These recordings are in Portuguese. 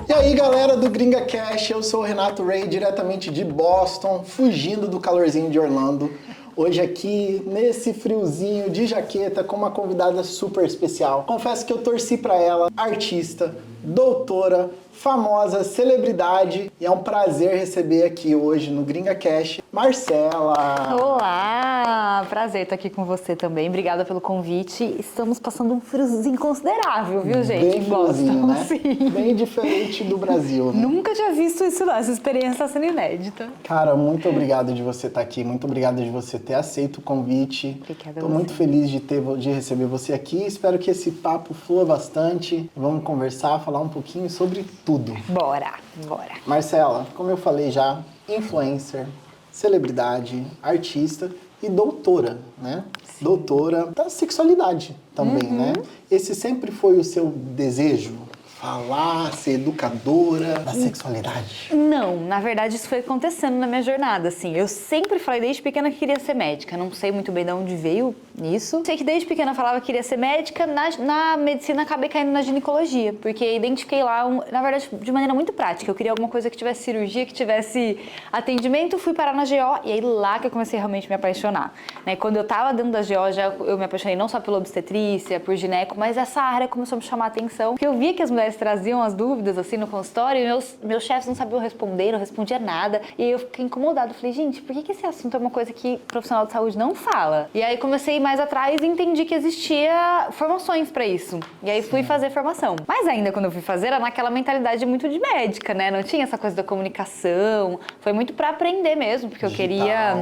E aí, galera do Gringa Cash, eu sou o Renato Ray, diretamente de Boston, fugindo do calorzinho de Orlando. Hoje aqui, nesse friozinho de jaqueta, com uma convidada super especial. Confesso que eu torci pra ela, artista, doutora, famosa, celebridade. E é um prazer receber aqui hoje no Gringa Cash, Marcela. Olá! Prazer estar aqui com você também. Obrigada pelo convite. Estamos passando um friozinho considerável, viu, gente? Bem friozinho, né? Sim. Bem diferente do Brasil, né? Nunca tinha visto isso não. Essa experiência está sendo inédita. Cara, muito obrigado de você estar aqui. Muito obrigado de você ter aceito o convite. Obrigada. Estou muito feliz de receber você aqui. Espero que esse papo flua bastante. Vamos conversar, falar um pouquinho sobre tudo. Bora. Marcela, como eu falei já, influencer, celebridade, artista e doutora, né? Sim. Doutora da sexualidade também, né? Esse sempre foi o seu desejo? Falar, ser educadora da sexualidade? Não, na verdade isso foi acontecendo na minha jornada, assim. Eu sempre falei desde pequena que queria ser médica. Não sei muito bem de onde veio isso. Sei que desde pequena eu falava que queria ser médica. Na medicina acabei caindo na ginecologia, porque identifiquei lá, na verdade, de maneira muito prática. Eu queria alguma coisa que tivesse cirurgia, que tivesse atendimento. Fui parar na GO e aí lá que eu comecei realmente a me apaixonar. Né? Quando eu tava dentro da GO, eu me apaixonei não só pela obstetrícia, por gineco, mas essa área começou a me chamar a atenção. Porque eu via que as mulheres traziam as dúvidas assim no consultório e meus chefes não sabiam responder, não respondia nada. E aí eu fiquei incomodada. Falei, gente, por que esse assunto é uma coisa que o profissional de saúde não fala? E aí comecei a ir mais atrás e entendi que existia formações pra isso. E aí fui fazer formação. Mas ainda quando eu fui fazer, era naquela mentalidade muito de médica, né? Não tinha essa coisa da comunicação. Foi muito pra aprender mesmo, porque eu queria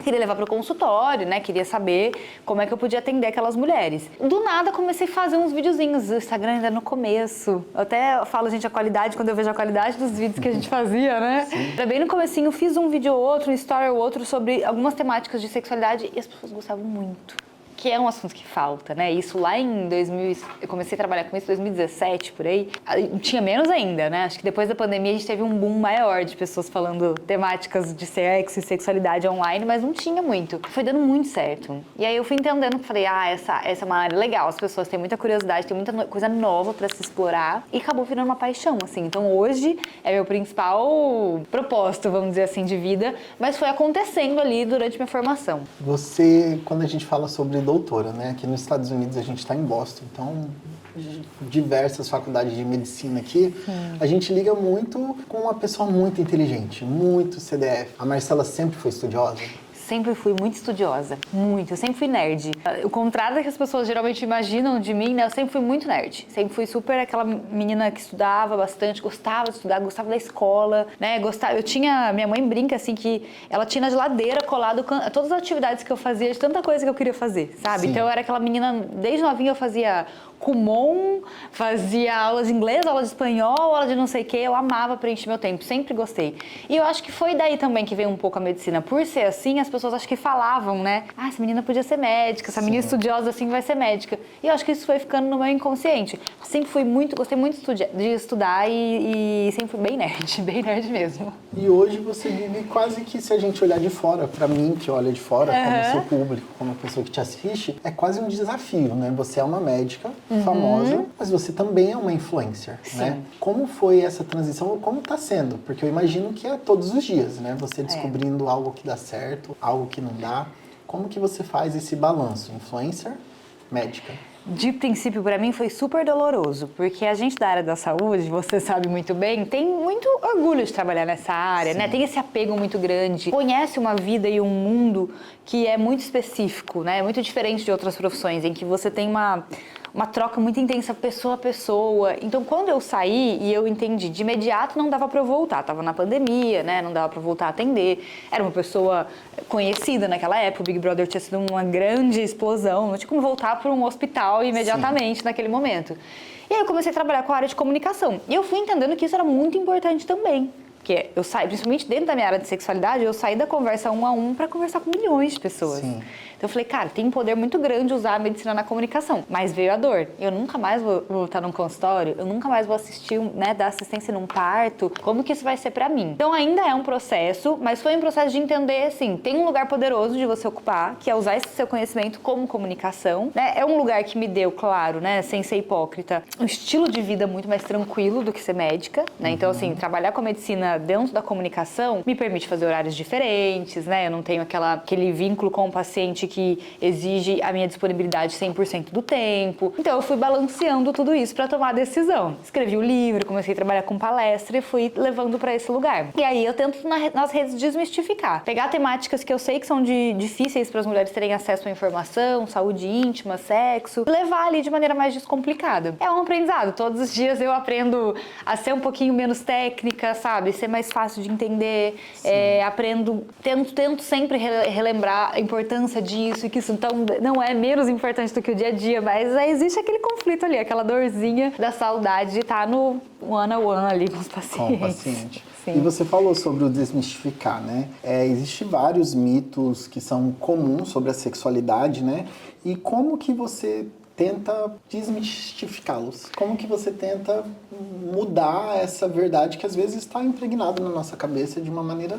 levar pro consultório, né? Queria saber como é que eu podia atender aquelas mulheres. Do nada comecei a fazer uns videozinhos. O Instagram ainda no começo. Eu até falo, gente, a qualidade, quando eu vejo a qualidade dos vídeos que a gente fazia, né? Sim. Bem no comecinho, fiz um vídeo ou outro, um story ou outro sobre algumas temáticas de sexualidade e as pessoas gostavam muito. Que é um assunto que falta, né? Isso lá em 2000, eu comecei a trabalhar com isso em 2017, por aí. Tinha menos ainda, né? Acho que depois da pandemia a gente teve um boom maior de pessoas falando temáticas de sexo e sexualidade online, mas não tinha muito. Foi dando muito certo. E aí eu fui entendendo, falei, essa é uma área legal, as pessoas têm muita curiosidade, tem muita coisa nova pra se explorar e acabou virando uma paixão, assim. Então hoje é meu principal propósito, vamos dizer assim, de vida, mas foi acontecendo ali durante minha formação. Você, quando a gente fala sobre doutora, né? Aqui nos Estados Unidos a gente está em Boston, então diversas faculdades de medicina aqui, a gente liga muito com uma pessoa muito inteligente, muito CDF. A Marcela sempre foi estudiosa? Sempre fui muito estudiosa, muito. Eu sempre fui nerd. O contrário do que as pessoas geralmente imaginam de mim, né? Eu sempre fui muito nerd. Sempre fui super aquela menina que estudava bastante, gostava de estudar, gostava da escola, né? Eu tinha... Minha mãe brinca, assim, que ela tinha na geladeira colado todas as atividades que eu fazia, de tanta coisa que eu queria fazer, sabe? Sim. Então eu era aquela menina... Desde novinha eu fazia Kumon, fazia aulas de inglês, aulas de espanhol, aula de não sei o que. Eu amava preencher meu tempo, sempre gostei. E eu acho que foi daí também que veio um pouco a medicina. Por ser assim, as pessoas acho que falavam, né? Essa menina podia ser médica, essa menina estudiosa assim vai ser médica. E eu acho que isso foi ficando no meu inconsciente. Sempre fui gostei muito de estudar e sempre fui bem nerd mesmo. E hoje você vive quase que, se a gente olhar de fora, pra mim que olha de fora, como seu público, como a pessoa que te assiste, é quase um desafio, né? Você é uma médica famosa, mas você também é uma influencer, né? Como foi essa transição? Como tá sendo? Porque eu imagino que é todos os dias, né? Você descobrindo algo que dá certo, algo que não dá. Como que você faz esse balanço? Influencer, médica? De princípio, pra mim, foi super doloroso, porque a gente da área da saúde, você sabe muito bem, tem muito orgulho de trabalhar nessa área, né? Tem esse apego muito grande, conhece uma vida e um mundo que é muito específico, né? Muito diferente de outras profissões, em que você tem uma troca muito intensa pessoa a pessoa. Então, quando eu saí e eu entendi, de imediato não dava pra eu voltar. Tava na pandemia, né? Não dava pra eu voltar a atender. Era uma pessoa conhecida naquela época. O Big Brother tinha sido uma grande explosão. Não tinha como voltar para um hospital imediatamente naquele momento. E aí eu comecei a trabalhar com a área de comunicação. E eu fui entendendo que isso era muito importante também. Porque eu saí, principalmente dentro da minha área de sexualidade, eu saí da conversa 1 a 1 para conversar com milhões de pessoas. Então eu falei, cara, tem um poder muito grande usar a medicina na comunicação, mas veio a dor. Eu nunca mais vou estar num consultório, eu nunca mais vou assistir, né, dar assistência num parto. Como que isso vai ser pra mim? Então ainda é um processo, mas foi um processo de entender, assim, tem um lugar poderoso de você ocupar, que é usar esse seu conhecimento como comunicação, né? É um lugar que me deu, claro, né, sem ser hipócrita, um estilo de vida muito mais tranquilo do que ser médica, né? Então, assim, trabalhar com a medicina dentro da comunicação me permite fazer horários diferentes, né? Eu não tenho aquele vínculo com o paciente que exige a minha disponibilidade 100% do tempo. Então, eu fui balanceando tudo isso para tomar a decisão. Escrevi o livro, comecei a trabalhar com palestra e fui levando para esse lugar. E aí, eu tento nas redes desmistificar. Pegar temáticas que eu sei que são difíceis para as mulheres terem acesso à informação, saúde íntima, sexo, levar ali de maneira mais descomplicada. É um aprendizado. Todos os dias eu aprendo a ser um pouquinho menos técnica, sabe? Ser mais fácil de entender. Aprendo, tento sempre relembrar a importância disso e que isso então não é menos importante do que o dia a dia, mas existe aquele conflito ali, aquela dorzinha da saudade de estar no one-on-one ali com os pacientes. Com o paciente. Sim. E você falou sobre o desmistificar, né? Existem vários mitos que são comuns sobre a sexualidade, né? E como que você tenta desmistificá-los? Como que você tenta mudar essa verdade que às vezes está impregnada na nossa cabeça de uma maneira...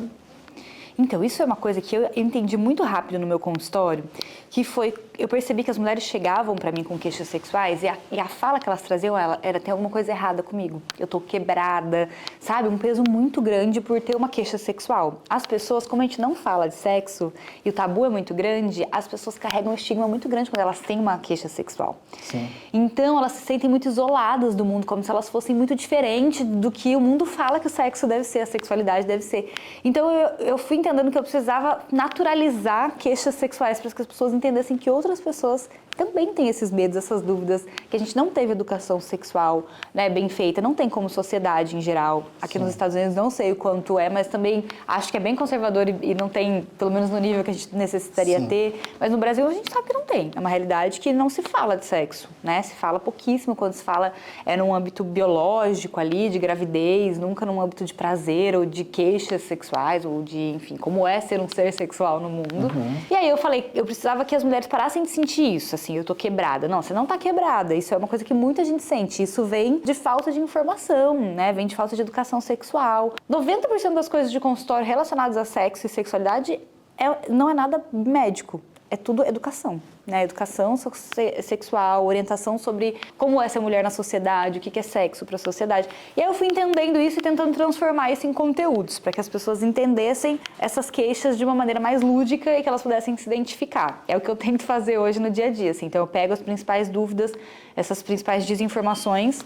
Então, isso é uma coisa que eu entendi muito rápido no meu consultório, que foi, eu percebi que as mulheres chegavam para mim com queixas sexuais e a fala que elas traziam era tem alguma coisa errada comigo. Eu tô quebrada, sabe? Um peso muito grande por ter uma queixa sexual. As pessoas, como a gente não fala de sexo e o tabu é muito grande, as pessoas carregam um estigma muito grande quando elas têm uma queixa sexual. Sim. Então, elas se sentem muito isoladas do mundo, como se elas fossem muito diferentes do que o mundo fala que o sexo deve ser, a sexualidade deve ser. Então, eu fui entendendo que eu precisava naturalizar queixas sexuais para que as pessoas entendessem que outras pessoas também têm esses medos, essas dúvidas, que a gente não teve educação sexual, né, bem feita, não tem como sociedade em geral. Aqui Sim. nos Estados Unidos não sei o quanto é, mas também acho que é bem conservador e não tem, pelo menos no nível que a gente necessitaria Sim. ter. Mas no Brasil a gente sabe que não tem. É uma realidade que não se fala de sexo, né? Se fala pouquíssimo, quando se fala num âmbito biológico ali, de gravidez, nunca num âmbito de prazer ou de queixas sexuais ou de, enfim, como é ser um ser sexual no mundo. Uhum. E aí eu falei, eu precisava que as mulheres parassem de sentir isso, assim, eu tô quebrada. Não, você não tá quebrada. Isso é uma coisa que muita gente sente. Isso vem de falta de informação, né? Vem de falta de educação sexual. 90% das coisas de consultório relacionadas a sexo e sexualidade não é nada médico. É tudo educação, né? Educação sexual, orientação sobre como é ser mulher na sociedade, o que é sexo para a sociedade. E aí eu fui entendendo isso e tentando transformar isso em conteúdos, para que as pessoas entendessem essas queixas de uma maneira mais lúdica e que elas pudessem se identificar. É o que eu tento fazer hoje no dia a dia, assim. Então eu pego as principais dúvidas, essas principais desinformações,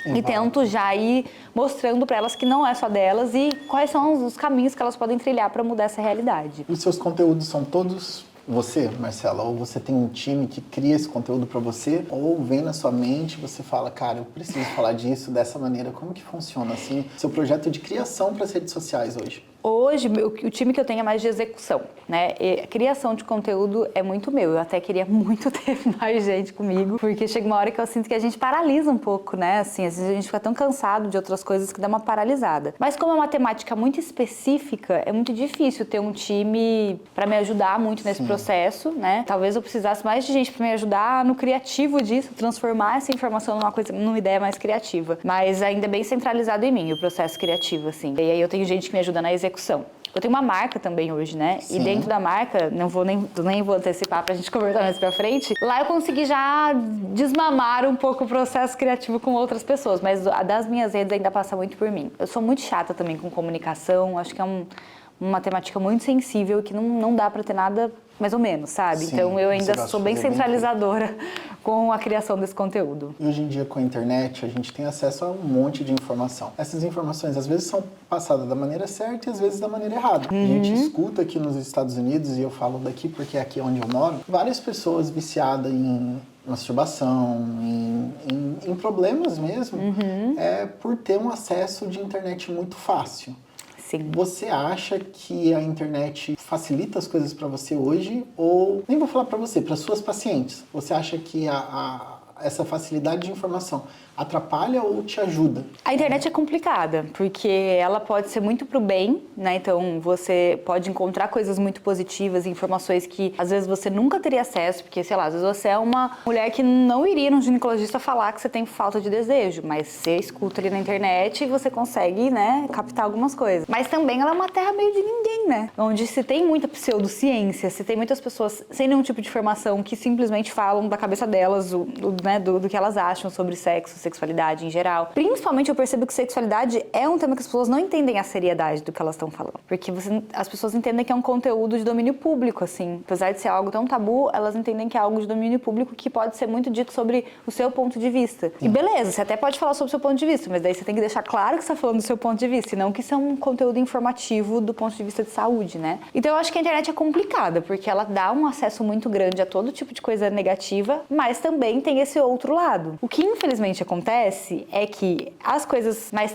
e tento já ir mostrando para elas que não é só delas e quais são os caminhos que elas podem trilhar para mudar essa realidade. Os seus conteúdos são todos você, Marcela? Ou você tem um time que cria esse conteúdo para você? Ou vem na sua mente e você fala, cara, eu preciso falar disso dessa maneira. Como que funciona, assim, seu projeto de criação para as redes sociais hoje? Hoje, o time que eu tenho é mais de execução, né? E a criação de conteúdo é muito meu. Eu até queria muito ter mais gente comigo, porque chega uma hora que eu sinto que a gente paralisa um pouco, né? Assim, às vezes a gente fica tão cansado de outras coisas que dá uma paralisada. Mas como é uma temática muito específica, é muito difícil ter um time para me ajudar muito nesse processo, né? Talvez eu precisasse mais de gente para me ajudar no criativo disso, transformar essa informação numa ideia mais criativa. Mas ainda é bem centralizado em mim, o processo criativo, assim. E aí eu tenho gente que me ajuda na execução. Eu tenho uma marca também hoje, né? Sim. E dentro da marca, nem vou antecipar pra gente conversar mais pra frente, lá eu consegui já desmamar um pouco o processo criativo com outras pessoas, mas a das minhas redes ainda passa muito por mim. Eu sou muito chata também com comunicação, acho que é uma temática muito sensível que não dá pra ter nada mais ou menos, sabe? Sim, então eu ainda sou bem centralizadora com a criação desse conteúdo. E hoje em dia com a internet a gente tem acesso a um monte de informação. Essas informações às vezes são passadas da maneira certa e às vezes da maneira errada. A gente escuta aqui nos Estados Unidos, e eu falo daqui porque é aqui onde eu moro, várias pessoas viciadas em masturbação, em problemas mesmo, por ter um acesso de internet muito fácil. Sim. Você acha que a internet facilita as coisas para você hoje? Ou, nem vou falar para você, para suas pacientes. Você acha que essa facilidade de informação atrapalha ou te ajuda? A internet é complicada, porque ela pode ser muito pro bem, né? Então, você pode encontrar coisas muito positivas, informações que às vezes você nunca teria acesso, porque, sei lá, às vezes você é uma mulher que não iria num ginecologista falar que você tem falta de desejo, mas você escuta ali na internet e você consegue, né, captar algumas coisas. Mas também ela é uma terra meio de ninguém, né? Onde se tem muita pseudociência, se tem muitas pessoas sem nenhum tipo de formação que simplesmente falam da cabeça delas, do que elas acham sobre sexo, sexualidade em geral. Principalmente eu percebo que sexualidade é um tema que as pessoas não entendem a seriedade do que elas estão falando. Porque as pessoas entendem que é um conteúdo de domínio público, assim. Apesar de ser algo tão tabu, elas entendem que é algo de domínio público que pode ser muito dito sobre o seu ponto de vista. E beleza, você até pode falar sobre o seu ponto de vista, mas daí você tem que deixar claro que você está falando do seu ponto de vista, e não que isso é um conteúdo informativo do ponto de vista de saúde, né? Então eu acho que a internet é complicada, porque ela dá um acesso muito grande a todo tipo de coisa negativa, mas também tem esse outro lado. O que infelizmente acontece é que as coisas mais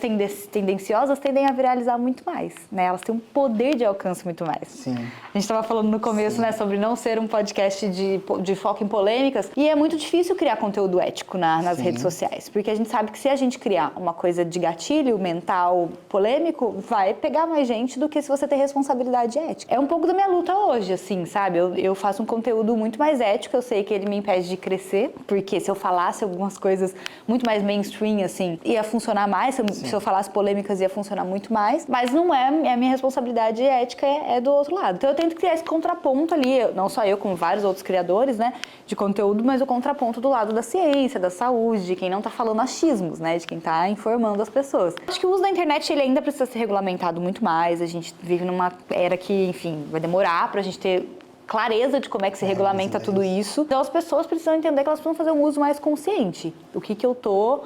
tendenciosas tendem a viralizar muito mais, né? Elas têm um poder de alcance muito mais. Sim. A gente estava falando no começo, né, sobre não ser um podcast de foco em polêmicas, e é muito difícil criar conteúdo ético nas redes sociais, porque a gente sabe que se a gente criar uma coisa de gatilho mental polêmico, vai pegar mais gente do que se você ter responsabilidade ética. É um pouco da minha luta hoje, assim, sabe? Eu faço um conteúdo muito mais ético, eu sei que ele me impede de crescer, porque se eu falasse algumas coisas muito mais mainstream, assim, ia funcionar mais, se eu falasse polêmicas ia funcionar muito mais, mas não é, a minha responsabilidade ética é do outro lado. Então eu tento criar esse contraponto ali, não só eu, como vários outros criadores, né, de conteúdo, mas o contraponto do lado da ciência, da saúde, de quem não tá falando achismos, né, de quem tá informando as pessoas. Acho que o uso da internet, ele ainda precisa ser regulamentado muito mais, a gente vive numa era que, enfim, vai demorar pra gente ter clareza de como é que se regulamenta tudo isso. Então as pessoas precisam entender que elas precisam fazer um uso mais consciente. O que eu tô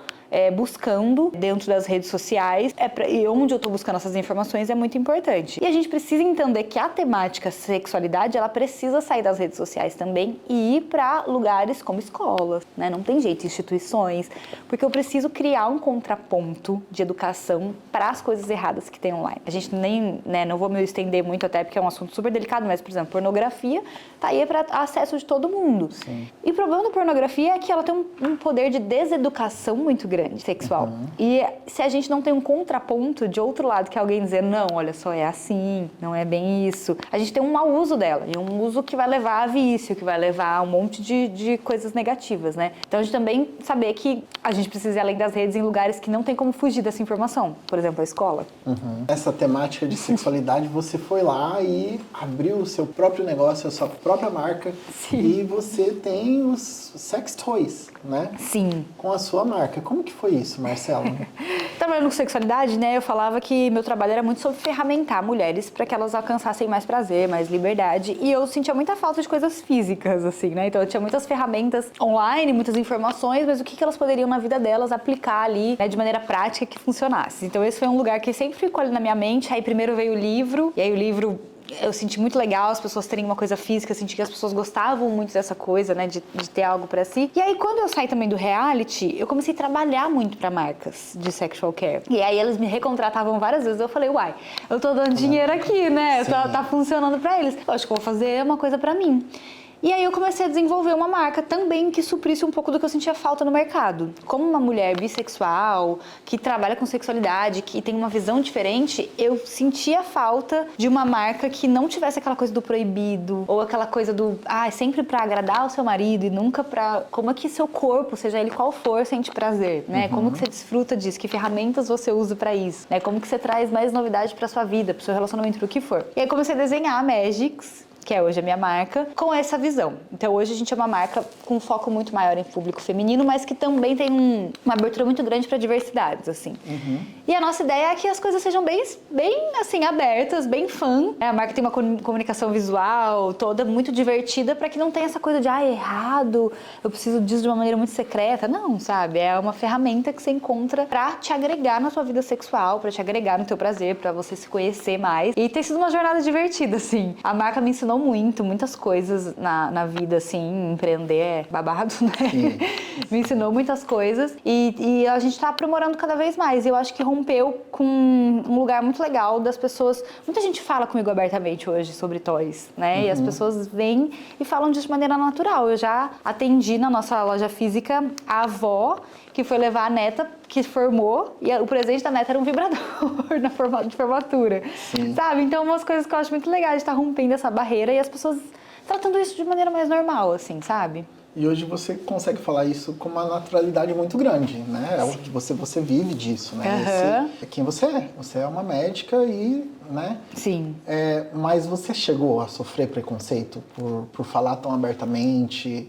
buscando dentro das redes sociais e onde eu tô buscando essas informações é muito importante. E a gente precisa entender que a temática sexualidade, ela precisa sair das redes sociais também e ir para lugares como escolas, né? Não tem jeito, instituições, porque eu preciso criar um contraponto de educação para as coisas erradas que tem online. A gente nem, né, não vou me estender muito até porque é um assunto super delicado, mas, por exemplo, pornografia tá aí para acesso de todo mundo. Sim. E o problema da pornografia é que ela tem um poder de deseducação muito grande, sexual. E se a gente não tem um contraponto de outro lado, que é alguém dizer, não, olha só, é assim, não é bem isso, a gente tem um mau uso dela, e um uso que vai levar a vício, que vai levar a um monte de coisas negativas, né? Então a gente também saber que a gente precisa ir além das redes em lugares que não tem como fugir dessa informação, por exemplo, a escola. Essa temática de sexualidade, você foi lá e abriu o seu próprio negócio, a sua própria marca. Sim. E você tem os sex toys, né? Sim. Com a sua marca. Como que foi isso, Marcela? Trabalhando com sexualidade, né, eu falava que meu trabalho era muito sobre ferramentar mulheres para que elas alcançassem mais prazer, mais liberdade, e eu sentia muita falta de coisas físicas, assim, né? Então eu tinha muitas ferramentas online, muitas informações, mas o que elas poderiam na vida delas aplicar ali, né, de maneira prática que funcionasse. Então esse foi um lugar que sempre ficou ali na minha mente. Aí primeiro veio o livro, e aí o livro eu senti muito legal as pessoas terem uma coisa física, senti que as pessoas gostavam muito dessa coisa, né, de ter algo pra si. E aí, quando eu saí também do reality, eu comecei a trabalhar muito pra marcas de sexual care. E aí, eles me recontratavam várias vezes. Eu falei, uai, eu tô dando dinheiro aqui, né? Tá funcionando pra eles. Eu acho que eu vou fazer uma coisa pra mim. E aí eu comecei a desenvolver uma marca também que suprisse um pouco do que eu sentia falta no mercado. Como uma mulher bissexual, que trabalha com sexualidade, que tem uma visão diferente, eu sentia falta de uma marca que não tivesse aquela coisa do proibido, ou aquela coisa do, sempre pra agradar o seu marido e nunca pra... Como é que seu corpo, seja ele qual for, sente prazer, né? Como que você desfruta disso? Que ferramentas você usa pra isso? Né? Como que você traz mais novidade pra sua vida, pro seu relacionamento, pro que for? E aí comecei a desenhar a Magics, que é hoje a minha marca, com essa visão. Então hoje a gente é uma marca com um foco muito maior em público feminino, mas que também tem uma abertura muito grande para diversidades, assim. E a nossa ideia é que as coisas sejam bem assim, abertas, bem fã. A marca tem uma comunicação visual toda muito divertida para que não tenha essa coisa de, errado, eu preciso disso de uma maneira muito secreta. Não, sabe? É uma ferramenta que você encontra para te agregar na sua vida sexual, para te agregar no teu prazer, para você se conhecer mais. E tem sido uma jornada divertida, assim. A marca me ensinou ensinou muitas coisas na vida, assim, empreender é babado, né? Me ensinou muitas coisas e a gente tá aprimorando cada vez mais. Eu acho que rompeu com um lugar muito legal das pessoas. Muita gente fala comigo abertamente hoje sobre toys, né? E as pessoas vêm e falam disso de maneira natural. Eu já atendi na nossa loja física a avó que foi levar a neta, que formou, e o presente da neta era um vibrador de formatura. Sim. Sabe? Então, umas coisas que eu acho muito legais de estar rompendo essa barreira e as pessoas tratando isso de maneira mais normal, assim, sabe? E hoje você consegue falar isso com uma naturalidade muito grande, né? Você vive disso, né? Esse é quem você é. Você é uma médica e, né? Sim. Mas você chegou a sofrer preconceito por falar tão abertamente?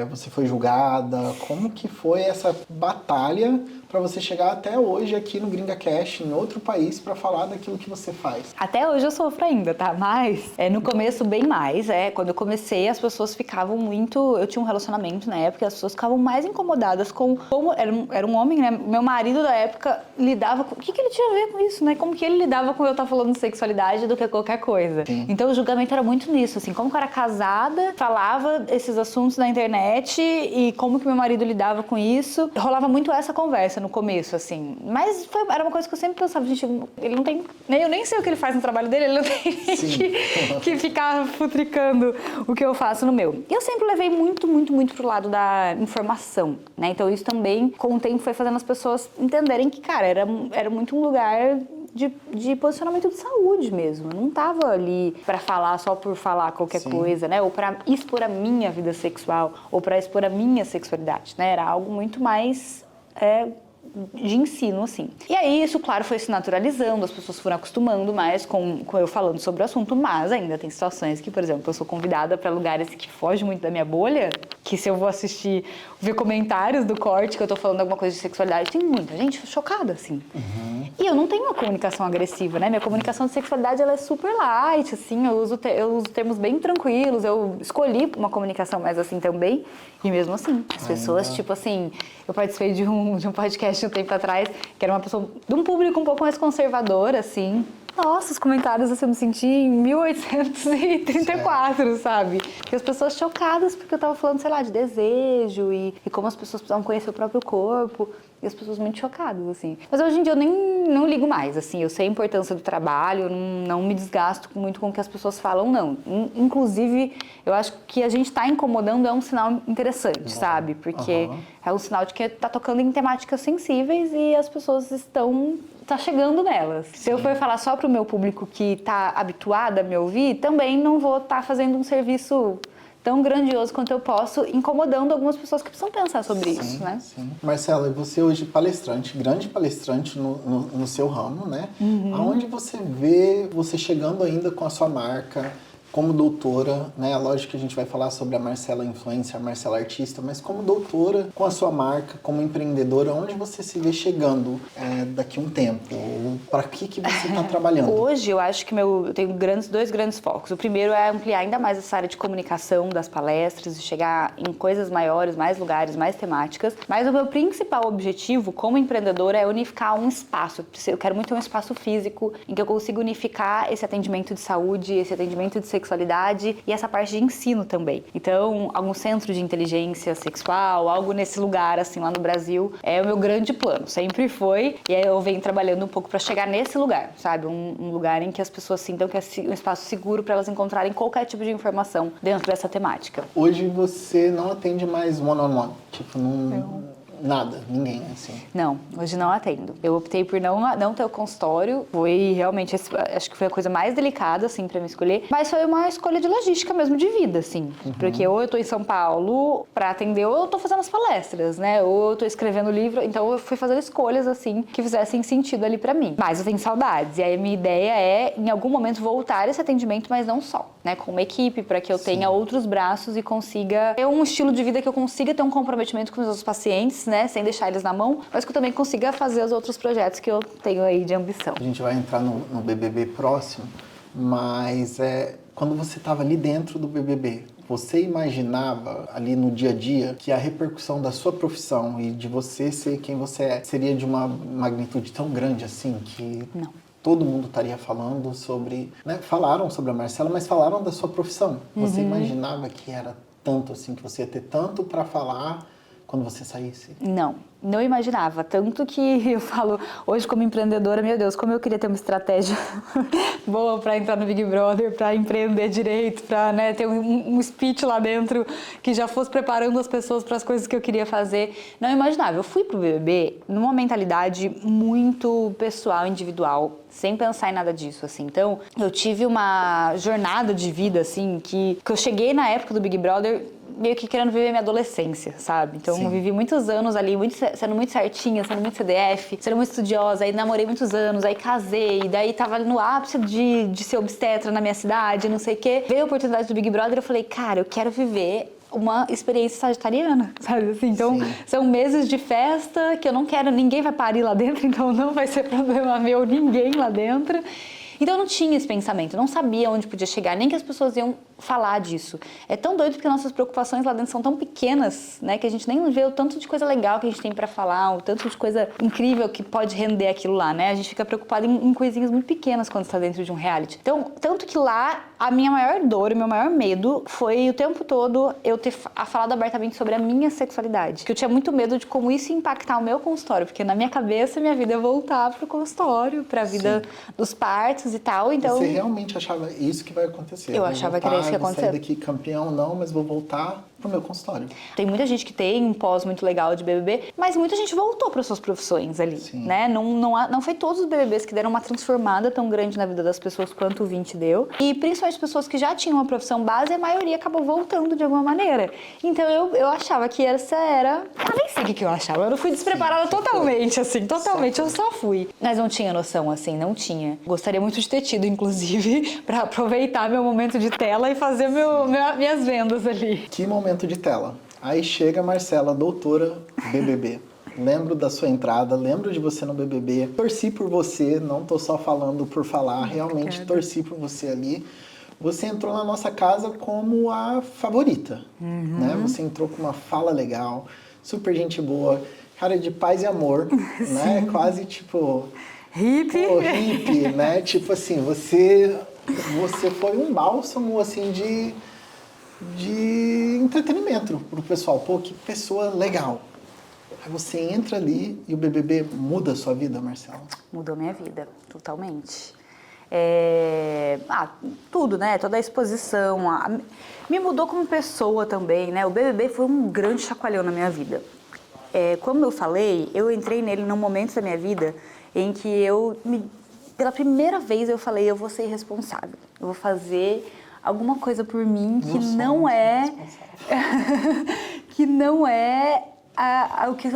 Você foi julgada? Como que foi essa batalha para você chegar até hoje aqui no GringaCast, em outro país, para falar daquilo que você faz? Até hoje eu sofro ainda, tá? Mas no começo bem mais. Quando eu comecei, as pessoas ficavam muito... Eu tinha um relacionamento na época e as pessoas ficavam mais incomodadas com como... Era um homem, né? Meu marido da época lidava com... O que ele tinha a ver com isso, né? Como que ele lidava com eu estar falando de sexualidade do que qualquer coisa. Sim. Então o julgamento era muito nisso, assim. Como que eu era casada, falava esses assuntos na internet e como que meu marido lidava com isso. Rolava muito essa conversa no começo, assim. Mas era uma coisa que eu sempre pensava, gente, ele não tem... Eu nem sei o que ele faz no trabalho dele, ele não tem que ficar futricando o que eu faço no meu. E eu sempre levei muito pro lado da informação, né? Então isso também, com o tempo, foi fazendo as pessoas entenderem que, cara, era muito um lugar de posicionamento de saúde mesmo. Eu não tava ali pra falar só por falar qualquer coisa, né? Ou pra expor a minha vida sexual, ou pra expor a minha sexualidade, né? Era algo muito mais... de ensino, assim. E aí, isso, claro, foi se naturalizando, as pessoas foram acostumando mais com eu falando sobre o assunto, mas ainda tem situações que, por exemplo, eu sou convidada para lugares que fogem muito da minha bolha, que se eu vou assistir, ver comentários do corte que eu tô falando alguma coisa de sexualidade, tem muita gente chocada, assim. E eu não tenho uma comunicação agressiva, né? Minha comunicação de sexualidade, ela é super light, assim, eu uso termos bem tranquilos, eu escolhi uma comunicação mais assim também, e mesmo assim, as pessoas, tipo assim, eu participei de um podcast um tempo atrás, que era uma pessoa de um público um pouco mais conservador, assim. Nossa, os comentários, assim, eu me senti em 1834, sabe? E as pessoas chocadas porque eu tava falando, sei lá, de desejo e como as pessoas precisavam conhecer o próprio corpo. E as pessoas muito chocadas, assim. Mas hoje em dia eu não ligo mais, assim. Eu sei a importância do trabalho, eu não me desgasto muito com o que as pessoas falam, não. Inclusive, eu acho que a gente tá incomodando é um sinal interessante, sabe? Porque é um sinal de que tá tocando em temáticas sensíveis e as pessoas tá chegando nelas. Se eu for falar só pro meu público que tá habituado a me ouvir, também não vou estar fazendo um serviço tão grandioso quanto eu posso, incomodando algumas pessoas que precisam pensar sobre isso, né? Sim. Marcela, e você hoje palestrante, grande palestrante no seu ramo, né? Aonde você vê você chegando ainda com a sua marca, como doutora, né? Lógico que a gente vai falar sobre a Marcela influencer, a Marcela artista, mas como doutora, com a sua marca, como empreendedora, onde você se vê chegando daqui a um tempo? Para que você está trabalhando? Hoje eu acho que eu tenho dois grandes focos. O primeiro é ampliar ainda mais essa área de comunicação das palestras e chegar em coisas maiores, mais lugares, mais temáticas. Mas o meu principal objetivo como empreendedora é unificar um espaço. Eu quero muito ter um espaço físico em que eu consiga unificar esse atendimento de saúde, esse atendimento de sexualidade e essa parte de ensino também. Então, algum centro de inteligência sexual, algo nesse lugar, assim, lá no Brasil, é o meu grande plano. Sempre foi, e aí eu venho trabalhando um pouco para chegar nesse lugar, sabe? Um lugar em que as pessoas sintam que é um espaço seguro para elas encontrarem qualquer tipo de informação dentro dessa temática. Hoje você não atende mais one-on-one? Tipo, nada, ninguém, assim. Não, hoje não atendo. Eu optei por não ter o consultório. Foi realmente, acho que foi a coisa mais delicada, assim, pra me escolher. Mas foi uma escolha de logística mesmo, de vida, assim. Porque ou eu tô em São Paulo pra atender, ou eu tô fazendo as palestras, né? Ou eu tô escrevendo livro. Então eu fui fazendo escolhas, assim, que fizessem sentido ali pra mim. Mas eu tenho saudades. E aí a minha ideia é, em algum momento, voltar esse atendimento, mas não só, né? Com uma equipe, pra que eu tenha outros braços e consiga ter um estilo de vida que eu consiga ter um comprometimento com os meus pacientes, né, sem deixar eles na mão, mas que eu também consiga fazer os outros projetos que eu tenho aí de ambição. A gente vai entrar no BBB próximo, mas quando você estava ali dentro do BBB, você imaginava ali no dia a dia que a repercussão da sua profissão e de você ser quem você é seria de uma magnitude tão grande assim que... Não. todo mundo estaria falando sobre... Né? Falaram sobre a Marcela, mas falaram da sua profissão. Você imaginava que era tanto assim, que você ia ter tanto para falar quando você saísse? Não imaginava. Tanto que eu falo, hoje como empreendedora, meu Deus, como eu queria ter uma estratégia boa para entrar no Big Brother, para empreender direito, para, né, ter um speech lá dentro que já fosse preparando as pessoas para as coisas que eu queria fazer. Não imaginava. Eu fui pro BBB numa mentalidade muito pessoal, individual, sem pensar em nada disso, assim. Então, eu tive uma jornada de vida, assim, que eu cheguei na época do Big Brother meio que querendo viver minha adolescência, sabe? Então, eu vivi muitos anos ali, sendo muito certinha, sendo muito CDF, sendo muito estudiosa, aí namorei muitos anos, aí casei, daí tava ali no ápice de ser obstetra na minha cidade, não sei o quê. Veio a oportunidade do Big Brother e eu falei, cara, eu quero viver uma experiência sagitariana, sabe? Assim, então, são meses de festa que eu não quero, ninguém vai parir lá dentro, então não vai ser problema meu, ninguém lá dentro. Então eu não tinha esse pensamento, eu não sabia onde podia chegar, nem que as pessoas iam falar disso. É tão doido porque nossas preocupações lá dentro são tão pequenas, né, que a gente nem vê o tanto de coisa legal que a gente tem pra falar, o tanto de coisa incrível que pode render aquilo lá, né? A gente fica preocupado em coisinhas muito pequenas quando está dentro de um reality. Então, tanto que lá, a minha maior dor, o meu maior medo foi o tempo todo eu ter falado abertamente sobre a minha sexualidade. Que eu tinha muito medo de como isso ia impactar o meu consultório, porque na minha cabeça, minha vida ia voltar pro consultório, pra vida dos partos e tal, então... Você realmente achava isso que vai acontecer? Eu achava que era isso que ia acontecer. Vou sair daqui campeão, não, mas vou voltar pro meu consultório. Tem muita gente que tem um pós muito legal de BBB, mas muita gente voltou para suas profissões ali, né? Não foi todos os BBBs que deram uma transformada tão grande na vida das pessoas quanto o 20 deu. E principalmente as pessoas que já tinham uma profissão base, a maioria acabou voltando de alguma maneira. Então eu achava que essa era... Eu nem sei o que eu achava, eu não fui despreparada totalmente, assim, totalmente, eu só fui. Mas não tinha noção, assim, não tinha. Gostaria muito de ter tido, inclusive, para aproveitar meu momento de tela e fazer minhas vendas ali. Que momento de tela. Aí chega a Marcela, doutora BBB. Lembro da sua entrada, lembro de você no BBB. Torci por você, não tô só falando por falar, realmente torci por você ali. Você entrou na nossa casa como a favorita, né? Você entrou com uma fala legal, super gente boa, cara de paz e amor, né? Quase tipo... Hippie. Hippie, né? Tipo assim, você foi um bálsamo, assim, de entretenimento pro pessoal. Pô, que pessoa legal. Aí você entra ali e o BBB muda a sua vida, Marcela? Mudou minha vida, totalmente. Tudo, né? Toda a exposição. Me mudou como pessoa também, né? O BBB foi um grande chacoalhão na minha vida. Como eu falei, eu entrei nele num momento da minha vida em que pela primeira vez eu falei, eu vou ser irresponsável. Eu vou fazer alguma coisa por mim que não é o que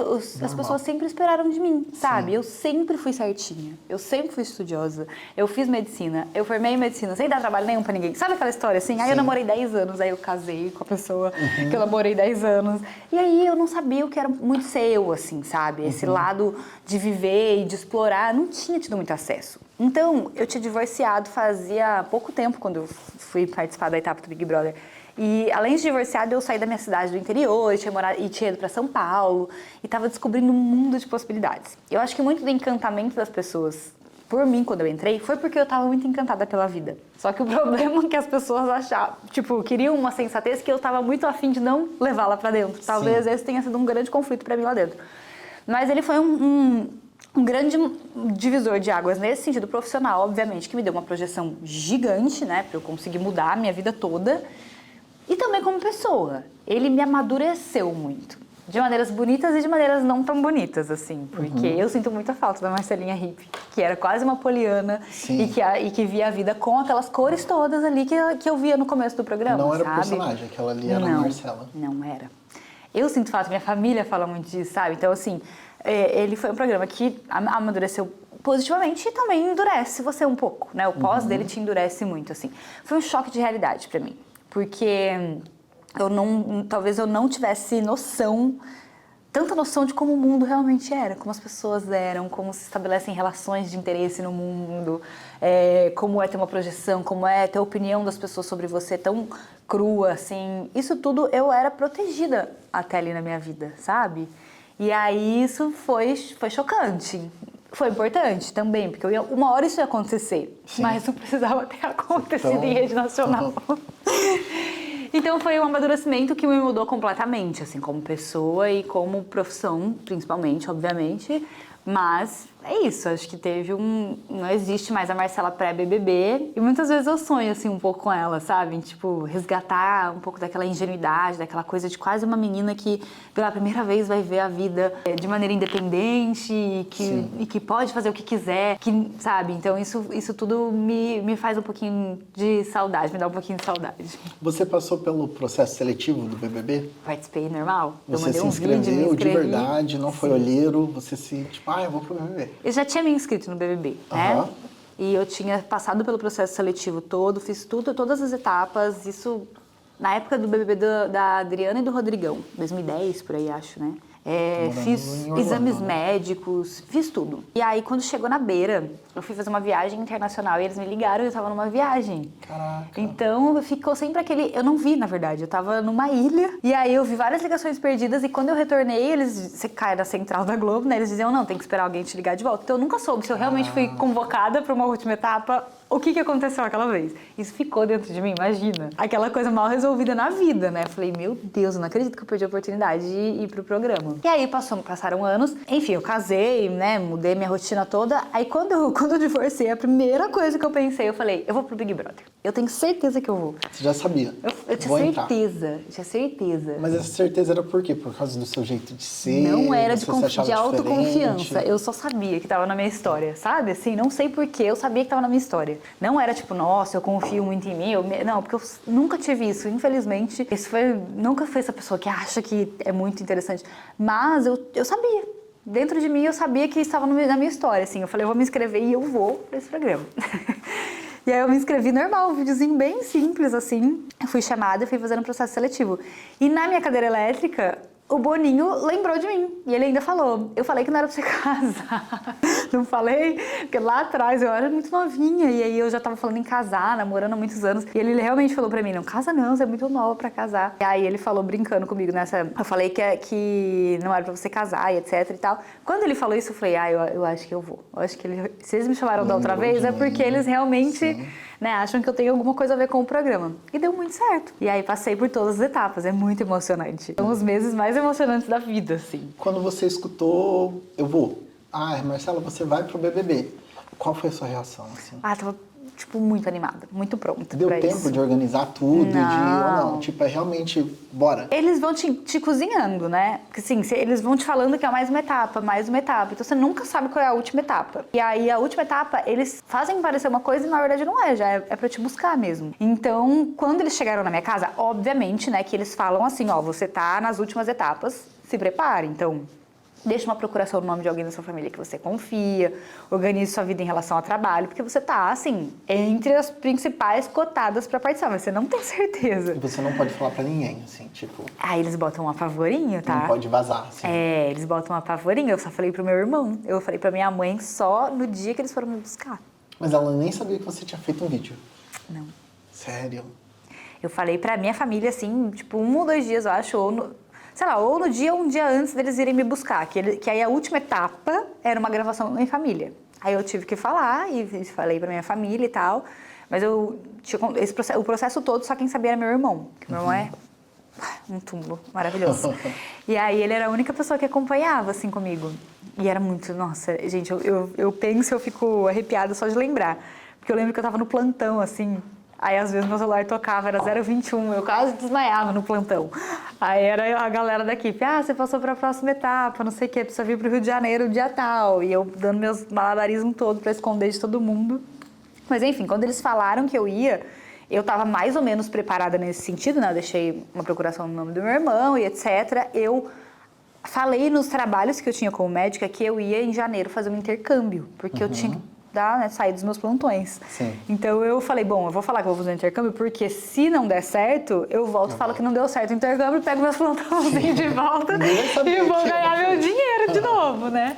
as pessoas sempre esperaram de mim, sabe? Sim. Eu sempre fui certinha, eu sempre fui estudiosa, eu fiz medicina, eu formei em medicina sem dar trabalho nenhum pra ninguém. Sabe aquela história assim? Aí eu namorei 10 anos, aí eu casei com a pessoa que eu namorei 10 anos. E aí eu não sabia o que era muito ser eu, assim, sabe? Esse lado de viver e de explorar, não tinha tido muito acesso. Então, eu tinha divorciado fazia pouco tempo, quando eu fui participar da etapa do Big Brother. E além de divorciada, eu saí da minha cidade do interior, tinha ido para São Paulo e estava descobrindo um mundo de possibilidades. Eu acho que muito do encantamento das pessoas por mim, quando eu entrei, foi porque eu estava muito encantada pela vida. Só que o problema é que as pessoas achavam, queriam uma sensatez que eu estava muito afim de não levá-la para dentro. Talvez esse tenha sido um grande conflito para mim lá dentro. Mas ele foi um grande divisor de águas nesse sentido profissional, obviamente, que me deu uma projeção gigante, né, para eu conseguir mudar a minha vida toda. E também como pessoa. Ele me amadureceu muito. De maneiras bonitas e de maneiras não tão bonitas, assim. Porque eu sinto muita falta da Marcelinha hippie, que era quase uma poliana e que via a vida com aquelas cores todas ali que eu via no começo do programa, não era sabe? Personagem, aquela ali era a Marcela. Não era. Eu sinto falta, minha família fala muito disso, sabe? Então, assim, ele foi um programa que amadureceu positivamente e também endurece você um pouco, né? O pós dele te endurece muito, assim. Foi um choque de realidade pra mim. Porque talvez eu não tivesse tanta noção de como o mundo realmente era, como as pessoas eram, como se estabelecem relações de interesse no mundo, como é ter uma projeção, como é ter a opinião das pessoas sobre você tão crua, assim. Isso tudo eu era protegida até ali na minha vida, sabe? E aí isso foi chocante. Foi importante também, porque uma hora isso ia acontecer, mas não precisava ter acontecido em rede nacional. Então foi um amadurecimento que me mudou completamente, assim, como pessoa e como profissão, principalmente, obviamente. Mas é isso, acho que não existe mais a Marcela pré-BBB. E muitas vezes eu sonho, assim, um pouco com ela, sabe? Tipo, resgatar um pouco daquela ingenuidade, daquela coisa de quase uma menina que pela primeira vez vai ver a vida de maneira independente e que pode fazer o que quiser, sabe? Então isso tudo me faz um pouquinho de saudade, me dá um pouquinho de saudade. Você passou pelo processo seletivo do BBB? Participei normal. Você se inscreveu de verdade, não foi olheiro, você eu vou pro BBB. Eu já tinha me inscrito no BBB, né? E eu tinha passado pelo processo seletivo todo, fiz todas as etapas, isso na época do BBB da Adriana e do Rodrigão, 2010, por aí, acho, né? Fiz exames médicos, fiz tudo. E aí, quando chegou na beira, eu fui fazer uma viagem internacional e eles me ligaram e eu tava numa viagem. Caraca. Então, ficou sempre aquele... Eu não vi, na verdade. Eu tava numa ilha e aí eu vi várias ligações perdidas e quando eu retornei, você cai na central da Globo, né? Eles diziam, não, tem que esperar alguém te ligar de volta. Então, eu nunca soube se eu realmente fui convocada pra uma última etapa. O que aconteceu aquela vez? Isso ficou dentro de mim, imagina. Aquela coisa mal resolvida na vida, né? Falei, meu Deus, eu não acredito que eu perdi a oportunidade de ir pro programa. E aí passaram anos. Enfim, eu casei, né? Mudei minha rotina toda. Aí quando eu divorciei, a primeira coisa que eu pensei, eu falei, eu vou pro Big Brother. Eu tenho certeza que eu vou. Você já sabia? Eu tinha certeza. Mas essa certeza era por quê? Por causa do seu jeito de ser? Não era de diferente? autoconfiança. Eu só sabia que tava na minha história, sabe? Assim, não sei porquê, eu sabia que tava na minha história. Não era tipo, nossa, eu confio muito em mim. Não, porque eu nunca tive isso. Infelizmente, nunca fui essa pessoa que acha que é muito interessante. Mas eu sabia. Dentro de mim, eu sabia que estava na minha história, assim. Eu falei, eu vou me inscrever e eu vou pra esse programa. E aí eu me inscrevi normal, um videozinho bem simples, assim. Eu fui chamada e fui fazendo um processo seletivo. E na minha cadeira elétrica, o Boninho lembrou de mim. E ele ainda falou, eu falei que não era pra você casar. Não falei? Porque lá atrás eu era muito novinha. E aí eu já tava falando em casar, namorando há muitos anos. E ele realmente falou pra mim, não casa não, você é muito nova pra casar. E aí ele falou brincando comigo nessa... Eu falei que não era pra você casar e etc e tal. Quando ele falou isso, eu falei, eu acho que eu vou. Eu acho que se eles me chamaram da outra vez, é porque eles realmente... Né, acham que eu tenho alguma coisa a ver com o programa. E deu muito certo. E aí passei por todas as etapas, é muito emocionante. São os meses mais emocionantes da vida, assim. Quando você escutou, eu vou. Marcela, você vai pro BBB. Qual foi a sua reação, assim? Tava, tipo, muito animada, muito pronta. Deu tempo isso. de organizar tudo? Não. Tipo, é realmente, bora. Eles vão te cozinhando, né? Porque assim, eles vão te falando que é mais uma etapa. Então você nunca sabe qual é a última etapa. E aí a última etapa, eles fazem parecer uma coisa e na verdade não é, já é pra te buscar mesmo. Então, quando eles chegaram na minha casa, obviamente, né, que eles falam assim, você tá nas últimas etapas, se prepare. Então, deixa uma procuração no nome de alguém da sua família que você confia, organize sua vida em relação ao trabalho, porque você tá, assim, entre as principais cotadas pra participar, mas você não tem certeza. E você não pode falar pra ninguém, assim, tipo... Eles botam um apavorinho, tá? Não pode vazar, assim. Eles botam um apavorinho, eu só falei pro meu irmão, eu falei pra minha mãe só no dia que eles foram me buscar. Mas ela nem sabia que você tinha feito um vídeo? Não. Sério? Eu falei pra minha família, assim, tipo, 1 ou 2 dias, eu acho, ou no dia ou um dia antes deles irem me buscar, que aí a última etapa era uma gravação em família. Aí eu tive que falar e falei pra minha família e tal, mas eu tinha o processo todo, só quem sabia era meu irmão, que meu irmão é um túmulo maravilhoso. E aí ele era a única pessoa que acompanhava, assim, comigo. E era muito, nossa, gente, eu penso, eu fico arrepiada só de lembrar. Porque eu lembro que eu tava no plantão, assim, aí às vezes meu celular tocava, era 021, eu quase desmaiava no plantão. Aí era a galera da equipe, você passou pra próxima etapa, não sei o que, precisa vir pro Rio de Janeiro dia tal. E eu dando meus malabarismos todo pra esconder de todo mundo. Mas enfim, quando eles falaram que eu ia, eu tava mais ou menos preparada nesse sentido, né? Eu deixei uma procuração no nome do meu irmão e etc. Eu falei nos trabalhos que eu tinha como médica que eu ia em janeiro fazer um intercâmbio, porque eu tinha que sair dos meus plantões. Sim. Então eu falei, eu vou falar que eu vou fazer um intercâmbio, porque se não der certo, eu volto e falo que não deu certo o intercâmbio, pego meus plantãozinhos de volta e vou ganhar meu dinheiro de novo, né?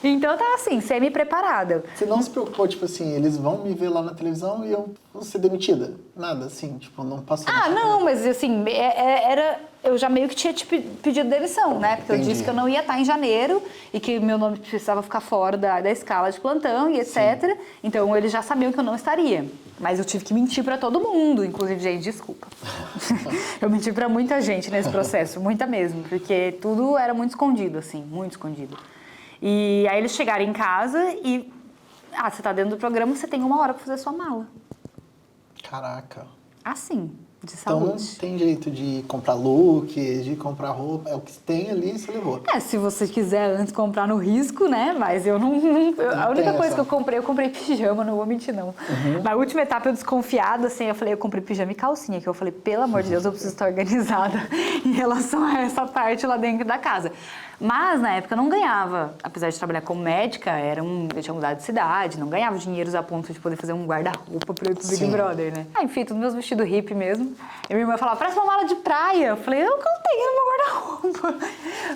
Então eu tava assim, semi-preparada. Você não se preocupou, tipo assim, eles vão me ver lá na televisão e eu vou ser demitida? Nada, assim, tipo, não passou. Não, mas assim, eu já meio que tinha pedido demissão, né? Porque eu disse que eu não ia estar em janeiro e que meu nome precisava ficar fora da escala de plantão e etc. Sim. Então eles já sabiam que eu não estaria. Mas eu tive que mentir pra todo mundo, inclusive, gente, desculpa. Eu menti pra muita gente nesse processo, muita mesmo, porque tudo era muito escondido, assim, muito escondido. E aí eles chegaram em casa e... você tá dentro do programa, você tem 1 hora pra fazer sua mala. Caraca. Assim, de saúde. Então não tem jeito de comprar look, de comprar roupa, é o que tem ali e você levou. Se você quiser antes comprar no risco, né? Mas eu não a única coisa que eu comprei pijama, não vou mentir não. Na última etapa eu desconfiada, assim, eu falei, eu comprei pijama e calcinha, que eu falei, pelo amor de Deus, eu preciso estar organizada em relação a essa parte lá dentro da casa. Mas, na época, eu não ganhava. Apesar de trabalhar como médica, eu tinha mudado de cidade, não ganhava dinheiros a ponto de poder fazer um guarda-roupa pro Big Brother, né? Enfim, todos meus vestidos hippie mesmo. E minha irmã falava, parece uma mala de praia. Eu falei, eu não tenho no meu guarda-roupa.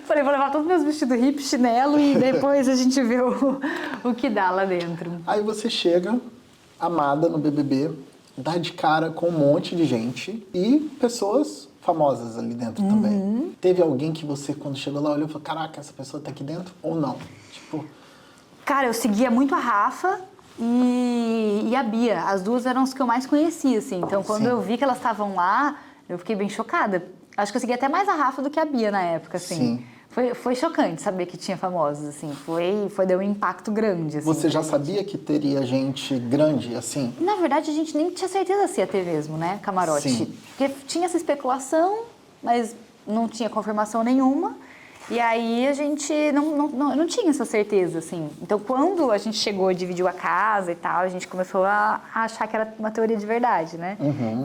Falei, vou levar todos os meus vestidos hippie, chinelo, e depois a gente vê o que dá lá dentro. Aí você chega, amada no BBB, dá de cara com um monte de gente e pessoas... famosas ali dentro também. Teve alguém que você, quando chegou lá, olhou e falou, caraca, essa pessoa tá aqui dentro? Ou não? Tipo... Cara, eu seguia muito a Rafa e a Bia. As duas eram as que eu mais conhecia, assim. Então, quando eu vi que elas estavam lá, eu fiquei bem chocada. Acho que eu segui até mais a Rafa do que a Bia na época, assim. Sim. Foi chocante saber que tinha famosos, assim. Deu um impacto grande, assim. Você já sabia que teria gente grande, assim? Na verdade, a gente nem tinha certeza se ia ter mesmo, né? Camarote. Sim. Porque tinha essa especulação, mas não tinha confirmação nenhuma. E aí a gente não tinha essa certeza, assim. Então, quando a gente chegou e dividiu a casa e tal, a gente começou a achar que era uma teoria de verdade, né?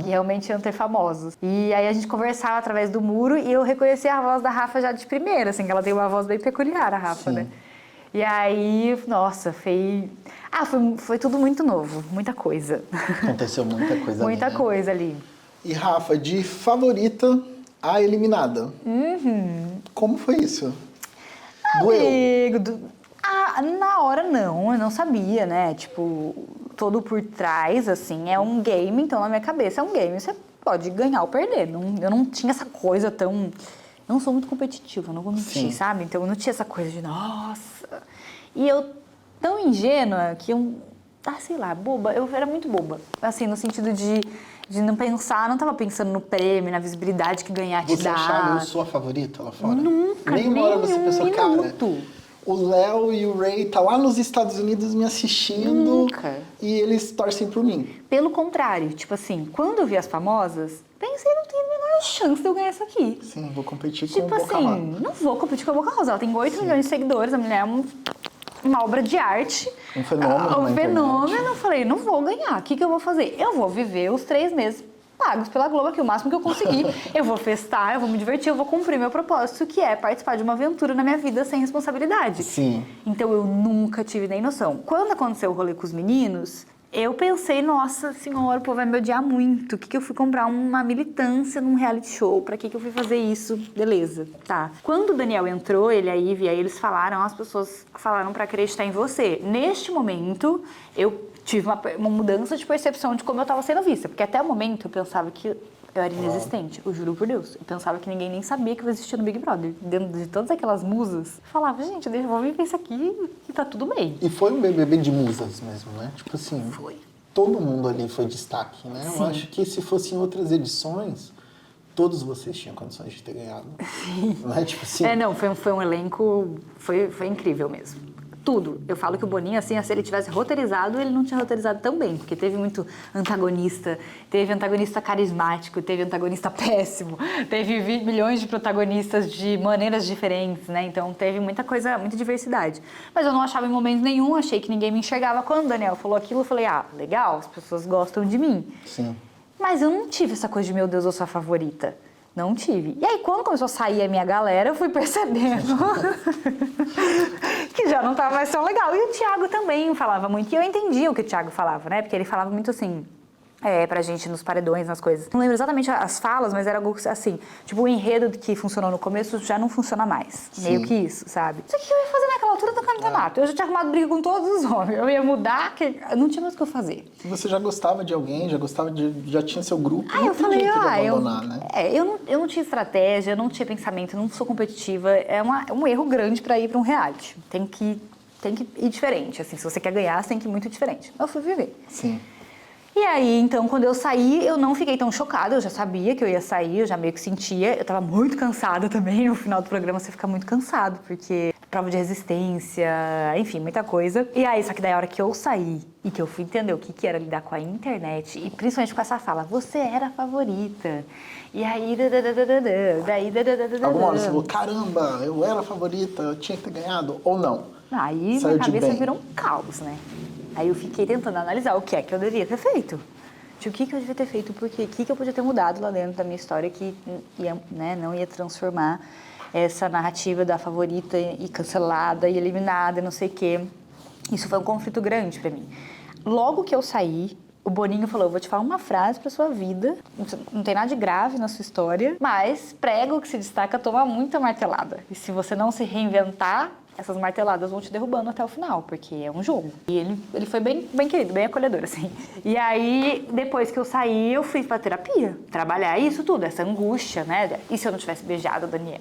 Que realmente iam ter famosos. E aí a gente conversava através do muro e eu reconhecia a voz da Rafa já de primeira, assim, que ela tem uma voz bem peculiar, a Rafa, né? E aí, nossa, foi tudo muito novo, muita coisa. Aconteceu muita coisa ali, muita coisa ali. E Rafa, de favorita a eliminada. Como foi isso? Amigo, na hora não, eu não sabia, né? Tipo, todo por trás, assim, é um game, então na minha cabeça é um game, você pode ganhar ou perder. Eu não tinha essa coisa tão... Eu não sou muito competitiva, não vou mentir, sabe? Então eu não tinha essa coisa de, nossa... E eu, tão ingênua, que sei lá, boba, eu era muito boba. Assim, no sentido de não pensar, não tava pensando no prêmio, na visibilidade que ganhar te dá. Você achava eu sou a favorita lá fora? Nunca, nenhuma hora você pensou, cara, minuto. O Léo e o Ray tá lá nos Estados Unidos me assistindo. Nunca. E eles torcem por mim. Pelo contrário, tipo assim, quando eu vi as famosas, pensei, não tem a menor chance de eu ganhar isso aqui. Sim, vou competir tipo com o Boca Rosa. Não vou competir com a Boca Rosa. Ela tem 8 milhões de seguidores, a mulher é uma obra de arte. Um fenômeno. Um fenômeno. Eu falei, não vou ganhar. O que eu vou fazer? Eu vou viver os 3 meses pagos pela Globo, que é o máximo que eu conseguir. Eu vou festar, eu vou me divertir, eu vou cumprir meu propósito, que é participar de uma aventura na minha vida sem responsabilidade. Sim. Então eu nunca tive nem noção. Quando aconteceu o rolê com os meninos, eu pensei, nossa senhora, o povo vai me odiar muito. O que eu fui comprar uma militância num reality show? Pra que eu fui fazer isso? Beleza, tá. Quando o Daniel entrou, ele e a Ivy, aí eles falaram, as pessoas falaram pra acreditar em você. Neste momento, eu tive uma mudança de percepção de como eu estava sendo vista. Porque até o momento eu pensava que eu era inexistente, eu juro por Deus. Eu pensava que ninguém nem sabia que eu existia no Big Brother. Dentro de todas aquelas musas, eu falava, gente, eu vou viver isso aqui e tá tudo bem. E foi um BBB de musas mesmo, né? Tipo assim, foi. Todo mundo ali foi destaque, né? Sim. Eu acho que se fossem outras edições, todos vocês tinham condições de ter ganhado. Sim. Né? Tipo assim... não, foi um elenco, foi incrível mesmo. Tudo. Eu falo que o Boninho, assim, se ele tivesse roteirizado, ele não tinha roteirizado tão bem, porque teve muito antagonista, teve antagonista carismático, teve antagonista péssimo, teve milhões de protagonistas de maneiras diferentes, né? Então teve muita coisa, muita diversidade. Mas eu não achava em momento nenhum, achei que ninguém me enxergava. Quando o Daniel falou aquilo, eu falei, legal, as pessoas gostam de mim. Sim. Mas eu não tive essa coisa de, meu Deus, eu sou a favorita. Não tive. E aí, quando começou a sair a minha galera, eu fui percebendo que já não estava mais tão legal. E o Thiago também falava muito. E eu entendia o que o Thiago falava, né? Porque ele falava muito assim, pra gente nos paredões, nas coisas. Não lembro exatamente as falas, mas era algo assim, tipo, o enredo que funcionou no começo já não funciona mais. Sim. Meio que isso, sabe? Isso aqui eu ia fazer naquela altura do campeonato. Eu já tinha arrumado briga com todos os homens. Eu ia mudar, que não tinha mais o que eu fazer. Você já gostava de alguém, já tinha seu grupo. Eu falei, né? Eu não tinha estratégia, eu não tinha pensamento, eu não sou competitiva. É um erro grande pra ir pra um reality. Tem que ir diferente, assim. Se você quer ganhar, você tem que ir muito diferente. Eu fui viver. Sim. E aí, então, quando eu saí, eu não fiquei tão chocada, eu já sabia que eu ia sair, eu já meio que sentia. Eu tava muito cansada também, no final do programa você fica muito cansado, porque prova de resistência, enfim, muita coisa. E aí, só que daí a hora que eu saí e que eu fui entender o que era lidar com a internet, e principalmente com essa fala, você era a favorita. E aí, Alguma hora você falou, caramba, eu era a favorita, eu tinha que ter ganhado, ou não? Aí minha cabeça virou um caos, né? Aí eu fiquei tentando analisar o que é que eu deveria ter feito. O que eu devia ter feito, porque o que eu podia ter mudado lá dentro da minha história que não ia transformar essa narrativa da favorita e cancelada e eliminada e não sei o quê. Isso foi um conflito grande pra mim. Logo que eu saí, o Boninho falou, eu vou te falar uma frase pra sua vida, não tem nada de grave na sua história, mas prego que se destaca toma muita martelada. E se você não se reinventar, essas marteladas vão te derrubando até o final, porque é um jogo. E ele foi bem querido, bem acolhedor, assim. E aí, depois que eu saí, eu fui pra terapia. Trabalhar isso tudo, essa angústia, né? E se eu não tivesse beijado o Daniel?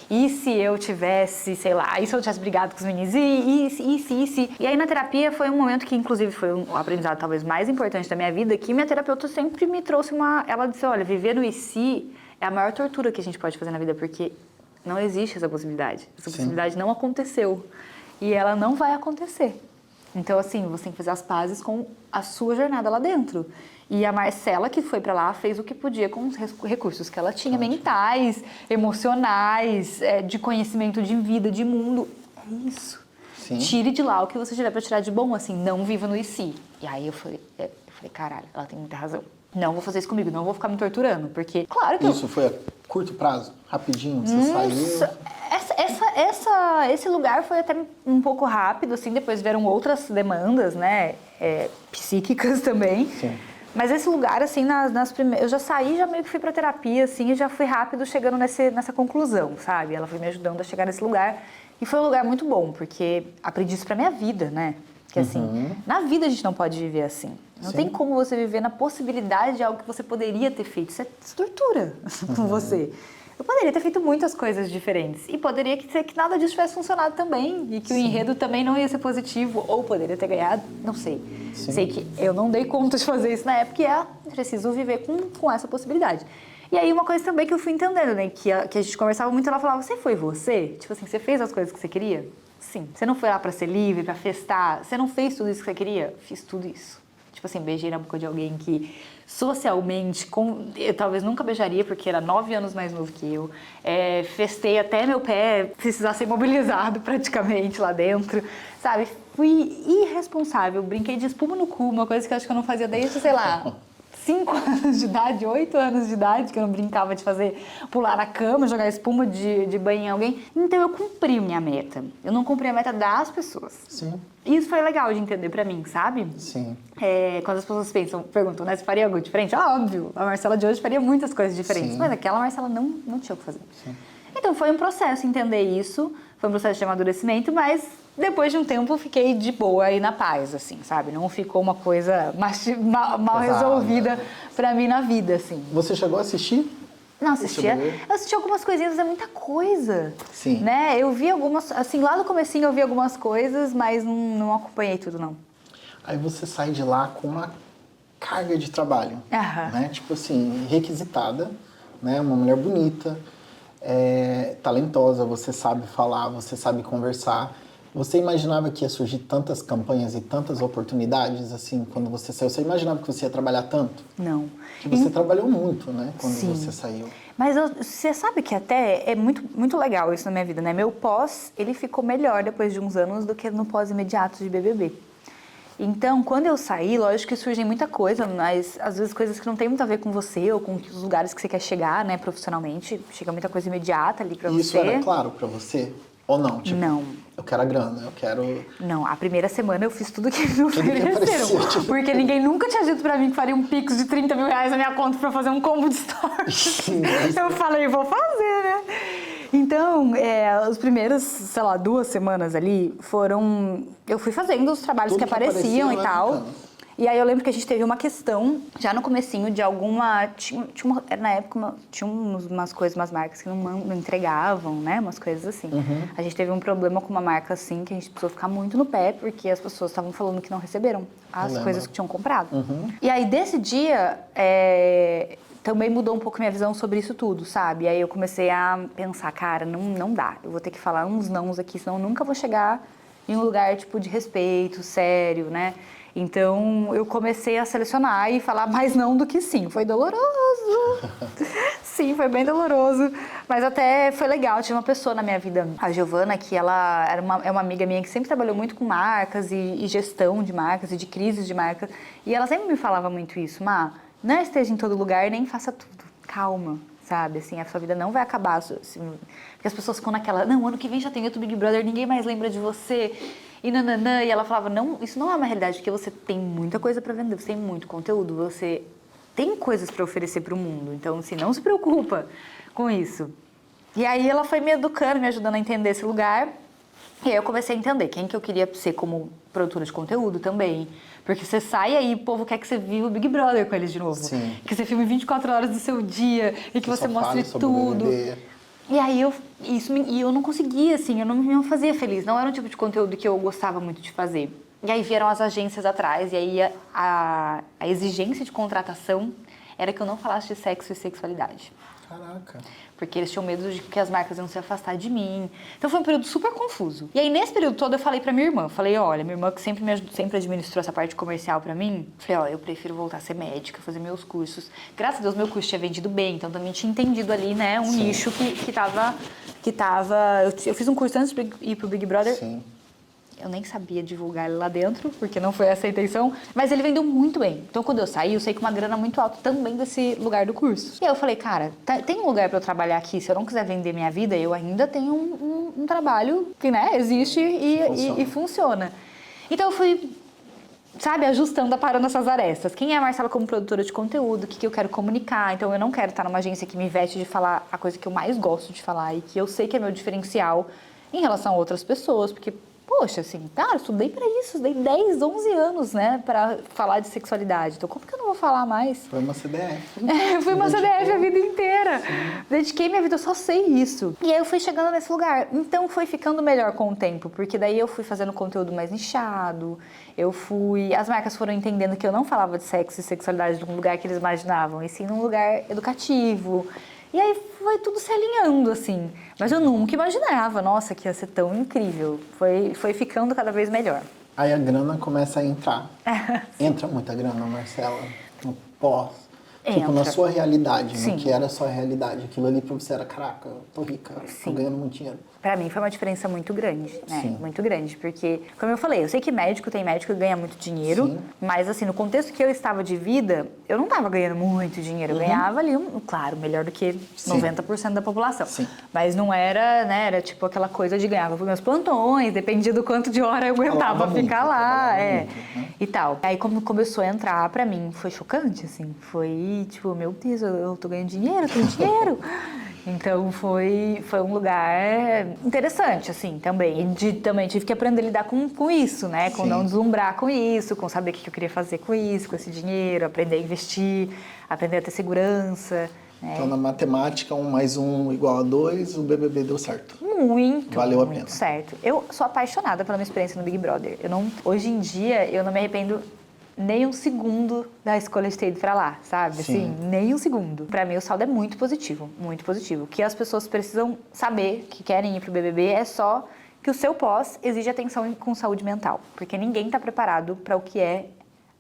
E se eu tivesse, sei lá, e se eu tivesse brigado com os meninos? E aí, na terapia, foi um momento que, inclusive, foi um aprendizado talvez mais importante da minha vida, que minha terapeuta sempre me trouxe ela disse, olha, viver no e se é a maior tortura que a gente pode fazer na vida, porque não existe essa possibilidade. Essa possibilidade não aconteceu. E ela não vai acontecer. Então, assim, você tem que fazer as pazes com a sua jornada lá dentro. E a Marcela, que foi pra lá, fez o que podia com os recursos que ela tinha, mentais, emocionais, de conhecimento de vida, de mundo. É isso. Sim. Tire de lá o que você tiver pra tirar de bom, assim, não viva no e se. E aí eu falei, caralho, ela tem muita razão. Não vou fazer isso comigo, não vou ficar me torturando, porque, claro que isso foi a curto prazo, rapidinho, você saiu... Esse lugar foi até um pouco rápido, assim, depois vieram outras demandas, né, psíquicas também. Sim. Mas esse lugar, assim, nas primeiras... Eu já saí, já meio que fui pra terapia, assim, e já fui rápido chegando nessa conclusão, sabe? Ela foi me ajudando a chegar nesse lugar. E foi um lugar muito bom, porque aprendi isso pra minha vida, né? Que, assim, na vida a gente não pode viver assim. Não tem como você viver na possibilidade de algo que você poderia ter feito. Isso é tortura com você. Eu poderia ter feito muitas coisas diferentes. E poderia ser que nada disso tivesse funcionado também. E que o enredo também não ia ser positivo. Ou poderia ter ganhado, não sei. Sim. Sei que eu não dei conta de fazer isso na época e preciso viver com essa possibilidade. E aí uma coisa também que eu fui entendendo, né? Que a gente conversava muito, ela falava, foi você? Tipo assim, você fez as coisas que você queria? Sim. Você não foi lá pra ser livre, pra festar? Você não fez tudo isso que você queria? Fiz tudo isso. Tipo assim, beijei na boca de alguém que socialmente, eu talvez nunca beijaria, porque era 9 anos mais novo que eu. Festei até meu pé precisar ser imobilizado praticamente lá dentro, sabe? Fui irresponsável, brinquei de espuma no cu, uma coisa que eu acho que eu não fazia desde, sei lá, 5 anos de idade, 8 anos de idade, que eu não brincava de pular na cama, jogar espuma de banho em alguém. Então eu cumpri minha meta. Eu não cumpri a meta das pessoas. Sim. Isso foi legal de entender pra mim, sabe? Sim. Quando as pessoas perguntam, né, se faria algo diferente? Óbvio, a Marcela de hoje faria muitas coisas diferentes, mas aquela Marcela não tinha o que fazer. Sim. Então foi um processo entender isso, foi um processo de amadurecimento, mas depois de um tempo fiquei de boa e na paz, assim, sabe? Não ficou uma coisa mal resolvida pra mim na vida, assim. Você chegou a assistir? Não, eu assisti algumas coisinhas, mas é muita coisa. Sim. Né? Eu vi algumas, assim, lá no comecinho eu vi algumas coisas, mas não acompanhei tudo, não. Aí você sai de lá com uma carga de trabalho, né? Tipo assim, requisitada, né? Uma mulher bonita, talentosa, você sabe falar, você sabe conversar. Você imaginava que ia surgir tantas campanhas e tantas oportunidades, assim, quando você saiu? Você imaginava que você ia trabalhar tanto? Não. Porque você trabalhou muito, né, quando você saiu. Mas você sabe que até é muito, muito legal isso na minha vida, né? Meu pós, ele ficou melhor depois de uns anos do que no pós imediato de BBB. Então, quando eu saí, lógico que surgem muita coisa, mas às vezes coisas que não tem muito a ver com você ou com os lugares que você quer chegar, né, profissionalmente. Chega muita coisa imediata ali pra você. E isso era claro pra você? Ou não? Tipo, Não. Eu quero a grana, eu quero... Não, a primeira semana eu fiz tudo que me ofereceram. aparecia, tipo... Porque ninguém nunca tinha dito pra mim que faria um pix de 30 mil reais na minha conta pra fazer um combo de stories. Eu falei, vou fazer, né? Então, os primeiros, sei lá, 2 semanas ali foram... Eu fui fazendo os trabalhos que apareciam e tal. E aí eu lembro que a gente teve uma questão, já no comecinho, de alguma... na época, tinha umas coisas, umas marcas que não entregavam, né? Umas coisas assim. A gente teve um problema com uma marca assim, que a gente precisou ficar muito no pé, porque as pessoas estavam falando que não receberam as coisas que tinham comprado. E aí, desse dia, também mudou um pouco minha visão sobre isso tudo, sabe? E aí eu comecei a pensar, cara, não dá. Eu vou ter que falar uns nãos aqui, senão eu nunca vou chegar em um lugar, tipo, de respeito, sério, né? Então, eu comecei a selecionar e falar mais não do que sim. Foi doloroso. Sim, foi bem doloroso. Mas até foi legal. Tinha uma pessoa na minha vida, a Giovana, que ela é uma amiga minha que sempre trabalhou muito com marcas e gestão de marcas e de crises de marcas. E ela sempre me falava muito isso. Má, não esteja em todo lugar nem faça tudo. Calma, sabe? Assim, a sua vida não vai acabar. Assim, porque as pessoas ficam naquela, não, ano que vem já tem outro Big Brother, ninguém mais lembra de você. E nananã, e ela falava, não, isso não é uma realidade, porque você tem muita coisa pra vender, você tem muito conteúdo, você tem coisas pra oferecer pro mundo, então, assim, não se preocupa com isso. E aí ela foi me educando, me ajudando a entender esse lugar, e aí eu comecei a entender quem que eu queria ser como produtora de conteúdo também, porque você sai aí, o povo quer que você viva o Big Brother com eles de novo. Sim. Que você filme 24 horas do seu dia, e que você mostre tudo. E aí eu não conseguia, assim, eu não me fazia feliz. Não era um tipo de conteúdo que eu gostava muito de fazer. E aí vieram as agências atrás, e aí a exigência de contratação era que eu não falasse de sexo e sexualidade. Caraca. Porque eles tinham medo de que as marcas iam se afastar de mim. Então foi um período super confuso. E aí nesse período todo eu falei pra minha irmã, falei, olha, minha irmã que sempre me ajudou, sempre administrou essa parte comercial pra mim, falei, ó, eu prefiro voltar a ser médica, fazer meus cursos. Graças a Deus meu curso tinha vendido bem, então também tinha entendido ali, né, um nicho que tava... Eu fiz um curso antes de ir pro Big Brother. Sim. Eu nem sabia divulgar ele lá dentro, porque não foi essa a intenção, mas ele vendeu muito bem. Então, quando eu saí, eu saí com uma grana muito alta também desse lugar do curso. E aí eu falei, cara, tem um lugar pra eu trabalhar aqui, se eu não quiser vender minha vida, eu ainda tenho um trabalho que, né, existe e funciona. Então, eu fui, sabe, ajustando, aparando essas arestas. Quem é a Marcela como produtora de conteúdo? O que eu quero comunicar? Então, eu não quero estar numa agência que me veste de falar a coisa que eu mais gosto de falar e que eu sei que é meu diferencial em relação a outras pessoas, porque... Poxa, assim, eu estudei pra isso, estudei 10, 11 anos, né, pra falar de sexualidade. Então, como que eu não vou falar mais? Foi uma CDF. Fui uma CDF a vida inteira. Sim. Dediquei minha vida, eu só sei isso. E aí eu fui chegando nesse lugar. Então, foi ficando melhor com o tempo, porque daí eu fui fazendo conteúdo mais nichado, as marcas foram entendendo que eu não falava de sexo e sexualidade num lugar que eles imaginavam, e sim num lugar educativo. E aí foi tudo se alinhando, assim. Mas eu nunca imaginava, nossa, que ia ser tão incrível. Foi ficando cada vez melhor. Aí a grana começa a entrar. Entra muita grana, Marcela, no pós. Tipo, na sua realidade, no que era a sua realidade. Aquilo ali pra você era, caraca, eu tô rica, tô ganhando muito dinheiro. Pra mim foi uma diferença muito grande, né? Sim. Muito grande, porque, como eu falei, eu sei que tem médico que ganha muito dinheiro, mas assim, no contexto que eu estava de vida, eu não estava ganhando muito dinheiro. Eu ganhava ali, claro, melhor do que 90% da população. Sim. Mas não era, né? Era tipo aquela coisa de ganhava por meus plantões, dependia do quanto de hora eu aguentava ficar lá, e tal. Aí como começou a entrar, pra mim, foi chocante, assim. Foi tipo, meu Deus, eu tô ganhando dinheiro, eu tenho dinheiro. Então foi um lugar interessante, assim, também. E também tive que aprender a lidar com isso, né? Com não deslumbrar com isso, com saber o que eu queria fazer com isso, com esse dinheiro, aprender a investir, aprender a ter segurança. Né? Então, na matemática, 1 mais 1 igual a 2, o BBB deu certo. Muito. Valeu a muito pena. Certo. Eu sou apaixonada pela minha experiência no Big Brother. Hoje em dia, eu não me arrependo nem um segundo da escolha de ter ido pra lá, sabe? Sim. Assim, nem um segundo. Pra mim, o saldo é muito positivo, muito positivo. O que as pessoas precisam saber que querem ir pro BBB é só que o seu pós exige atenção com saúde mental. Porque ninguém tá preparado pra o que é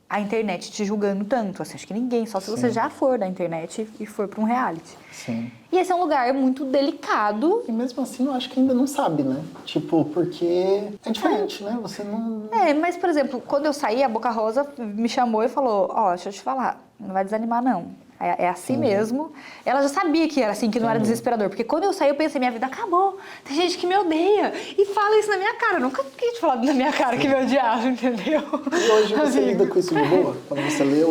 a internet te julgando tanto. Assim, acho que ninguém, só se você já for da internet e for pra um reality. Sim. E esse é um lugar muito delicado. E mesmo assim, eu acho que ainda não sabe, né? Tipo, porque é diferente, né? Você não... Mas, por exemplo, quando eu saí, a Boca Rosa me chamou e falou, deixa eu te falar, não vai desanimar, não. É assim mesmo. Ela já sabia que era assim, que não era desesperador. Porque quando eu saí, eu pensei, minha vida acabou. Tem gente que me odeia e fala isso na minha cara. Eu nunca quis falar na minha cara que me odiava, entendeu? E hoje você lida com isso de boa? Quando você lê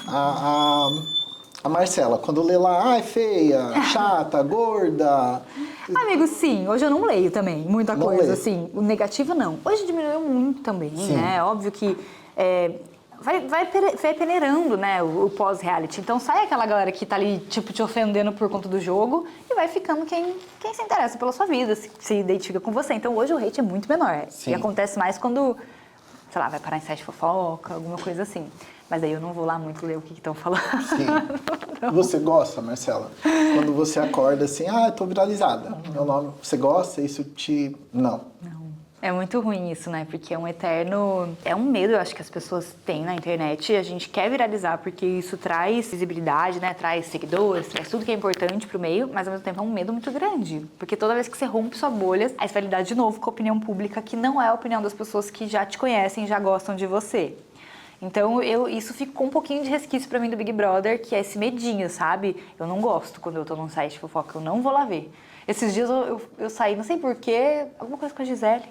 a Marcela, quando lê lá, feia, chata, gorda... Amigo, sim. Hoje eu não leio também muita Não coisa, lê. assim. O negativo, não. Hoje diminuiu muito também, né? Óbvio que vai peneirando, né, o pós-reality. Então sai aquela galera que tá ali, tipo, te ofendendo por conta do jogo e vai ficando quem se interessa pela sua vida, se identifica com você. Então hoje o hate é muito menor. Sim. E acontece mais quando, sei lá, vai parar em site de fofoca, alguma coisa assim. Mas aí eu não vou lá muito ler o que estão falando. Sim. Você gosta, Marcela? Quando você acorda assim, eu tô viralizada. Meu nome, você gosta? Isso te... Não. É muito ruim isso, né? Porque é um eterno... É um medo, eu acho, que as pessoas têm na internet. E a gente quer viralizar porque isso traz visibilidade, né? Traz seguidores, traz tudo que é importante pro meio. Mas, ao mesmo tempo, é um medo muito grande. Porque toda vez que você rompe sua bolha, aí você vai lidar de novo com a opinião pública, que não é a opinião das pessoas que já te conhecem, já gostam de você. Então, isso ficou um pouquinho de resquício pra mim do Big Brother, que é esse medinho, sabe? Eu não gosto quando eu tô num site de fofoca, eu não vou lá ver. Esses dias eu saí, não sei porquê, alguma coisa com a Gisele.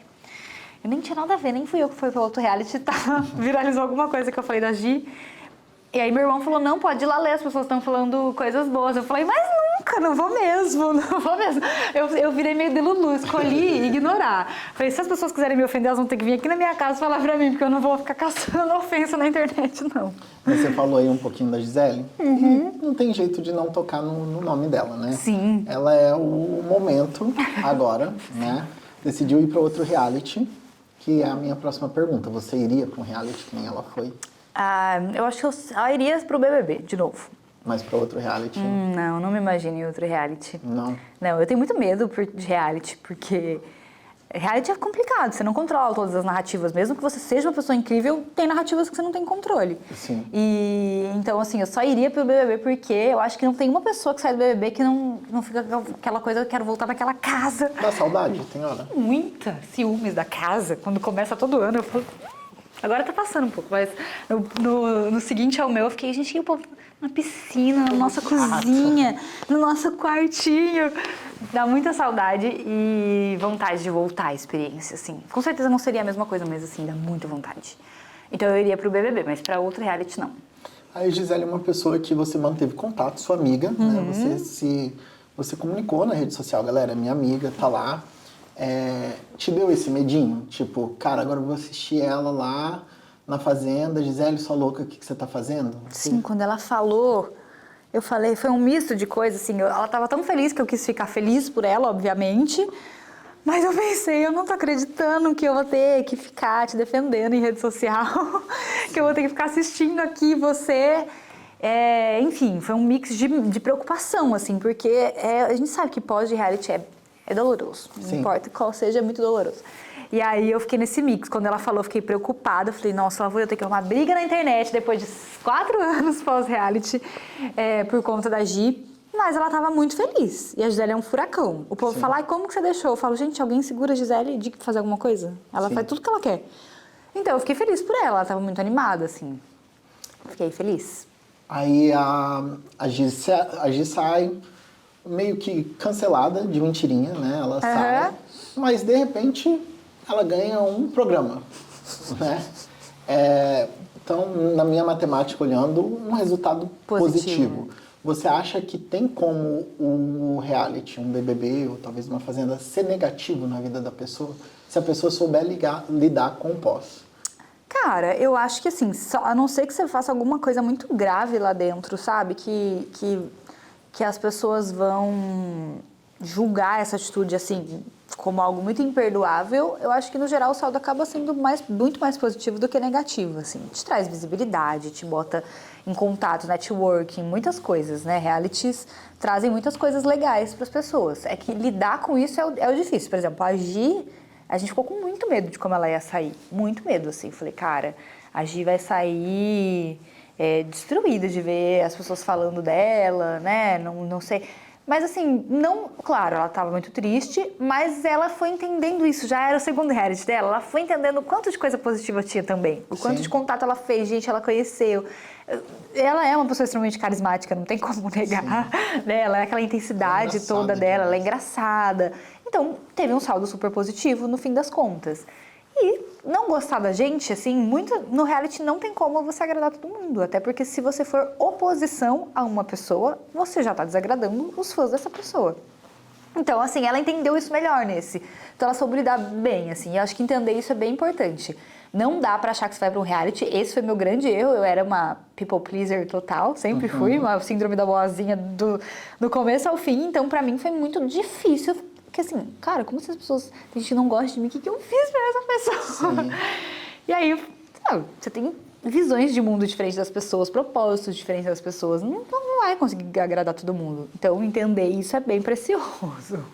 Eu nem tinha nada a ver, nem fui eu que fui pro outro reality, viralizou alguma coisa que eu falei da Gi. E aí meu irmão falou, não, pode ir lá ler, as pessoas estão falando coisas boas. Eu falei, mas nunca, não vou mesmo. Eu virei meio de Lulu, escolhi ignorar. Falei, se as pessoas quiserem me ofender, elas vão ter que vir aqui na minha casa falar pra mim, porque eu não vou ficar caçando ofensa na internet, não. Você falou aí um pouquinho da Gisele, e não tem jeito de não tocar no nome dela, né? Sim. Ela é o momento agora, né? Decidiu ir para outro reality, que é a minha próxima pergunta. Você iria para um reality que nem ela foi? Eu acho que eu só iria pro BBB, de novo. Mas para outro reality? Não me imagino em outro reality. Não? Não, eu tenho muito medo de reality, porque reality é complicado, você não controla todas as narrativas. Mesmo que você seja uma pessoa incrível, tem narrativas que você não tem controle. Sim. E então, assim, eu só iria pro BBB porque eu acho que não tem uma pessoa que sai do BBB que não fica aquela coisa, eu quero voltar naquela casa. Dá saudade, tem hora? Muita ciúmes da casa. Quando começa todo ano, eu falo... Agora tá passando um pouco, mas no seguinte ao meu, eu fiquei, gente, o povo na piscina, na nossa cozinha, no nosso quartinho. Dá muita saudade e vontade de voltar à experiência, assim. Com certeza não seria a mesma coisa, mas assim, dá muita vontade. Então eu iria pro BBB, mas pra outro reality não. A Gisele é uma pessoa que você manteve contato, sua amiga, né? Você comunicou na rede social, galera, é minha amiga, tá lá. Te deu esse medinho? Tipo, cara, agora eu vou assistir ela lá na fazenda. Gisele, sua louca, o que você tá fazendo? Sim, quando ela falou, eu falei, foi um misto de coisas, assim, ela tava tão feliz que eu quis ficar feliz por ela, obviamente, mas eu pensei, eu não tô acreditando que eu vou ter que ficar te defendendo em rede social, que eu vou ter que ficar assistindo aqui você... enfim, foi um mix de preocupação, assim, porque a gente sabe que pós-reality é doloroso, não importa qual seja, é muito doloroso. E aí eu fiquei nesse mix. Quando ela falou, eu fiquei preocupada. Eu falei, nossa, lá vou eu ter que arrumar briga na internet depois de 4 anos pós-reality por conta da Gi. Mas ela tava muito feliz. E a Gisele é um furacão. O povo fala, como que você deixou? Eu falo, gente, alguém segura a Gisele de fazer alguma coisa? Ela faz tudo que ela quer. Então eu fiquei feliz por ela. Ela tava muito animada, assim. Fiquei feliz. Aí a Gi sai meio que cancelada de mentirinha, né? Ela sai, mas de repente ela ganha um programa, né? Então, na minha matemática, olhando, um resultado positivo. Você acha que tem como um reality, um BBB ou talvez uma fazenda ser negativo na vida da pessoa, se a pessoa souber lidar com o pós? Cara, eu acho que assim, a não ser que você faça alguma coisa muito grave lá dentro, sabe? Que as pessoas vão julgar essa atitude, assim, como algo muito imperdoável, eu acho que, no geral, o saldo acaba sendo muito mais positivo do que negativo, assim. Te traz visibilidade, te bota em contato, networking, muitas coisas, né? Realities trazem muitas coisas legais para as pessoas. É que lidar com isso é o difícil. Por exemplo, a Gi, a gente ficou com muito medo de como ela ia sair. Muito medo, assim. Falei, cara, a Gi vai sair... destruída de ver as pessoas falando dela, né? Não sei. Mas assim, não... Claro, ela tava muito triste, mas ela foi entendendo isso. Já era o segundo reality dela. Ela foi entendendo o quanto de coisa positiva tinha também. O quanto de contato ela fez, gente, ela conheceu. Ela é uma pessoa extremamente carismática, não tem como negar. Né? Ela é aquela intensidade toda dela, ela é engraçada. Então, teve um saldo super positivo no fim das contas. E não gostar da gente, assim, muito no reality não tem como você agradar todo mundo. Até porque se você for oposição a uma pessoa, você já tá desagradando os fãs dessa pessoa. Então, assim, ela entendeu isso melhor nesse. Então, ela soube lidar bem, assim. E eu acho que entender isso é bem importante. Não dá pra achar que você vai pra um reality. Esse foi meu grande erro. Eu era uma people pleaser total. Sempre fui. Uma síndrome da boazinha do começo ao fim. Então, pra mim, foi muito difícil. Porque assim, cara, como se as pessoas... A gente não gosta de mim, o que eu fiz pra essa pessoa? Sim. E aí, você tem visões de mundo diferentes das pessoas, propósitos diferentes das pessoas. Não vai conseguir agradar todo mundo. Então, entender isso é bem precioso.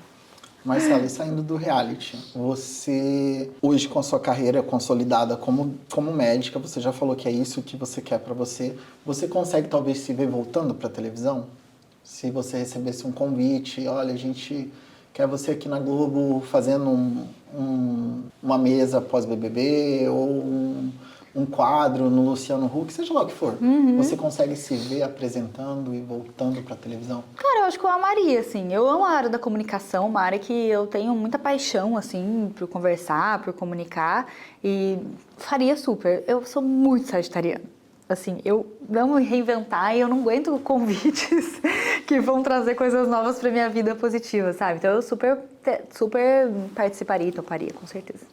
Marcela, e saindo do reality, você, hoje com a sua carreira consolidada como médica, você já falou que é isso que você quer pra você. Você consegue talvez se ver voltando pra televisão? Se você recebesse um convite, olha, a gente... quer você aqui na Globo fazendo uma mesa pós-BBB ou um quadro no Luciano Huck, seja lá o que for. Você consegue se ver apresentando e voltando pra televisão? Cara, eu acho que eu amaria, assim. Eu amo a área da comunicação, uma área que eu tenho muita paixão, assim, por conversar, por comunicar. E faria super. Eu sou muito sagitariana. Assim, eu amo reinventar e eu não aguento convites que vão trazer coisas novas pra minha vida positiva, sabe? Então eu super participaria e toparia, com certeza.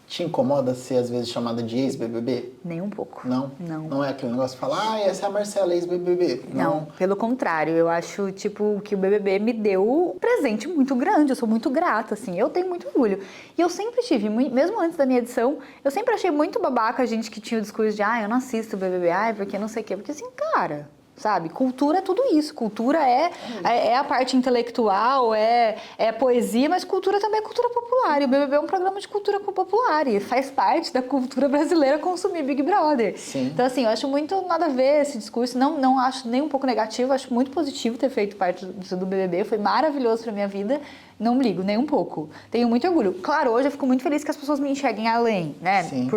Te incomoda ser, às vezes, chamada de ex-BBB? Nem um pouco. Não? Não. Não é aquele negócio de falar, essa é a Marcela, ex-BBB. Não, pelo contrário. Eu acho, tipo, que o BBB me deu um presente muito grande. Eu sou muito grata, assim. Eu tenho muito orgulho. E eu sempre tive, mesmo antes da minha edição, eu sempre achei muito babaca a gente que tinha o discurso de eu não assisto o BBB, porque não sei o quê. Porque assim, cara... Sabe? Cultura é tudo isso. Cultura é a parte intelectual, é poesia, mas cultura também é cultura popular. E o BBB é um programa de cultura popular e faz parte da cultura brasileira consumir Big Brother. Sim. Então, assim, eu acho muito nada a ver esse discurso. Não acho nem um pouco negativo, acho muito positivo ter feito parte do BBB. Foi maravilhoso pra minha vida. Não me ligo, nem um pouco. Tenho muito orgulho. Claro, hoje eu fico muito feliz que as pessoas me enxerguem além, né? Sim.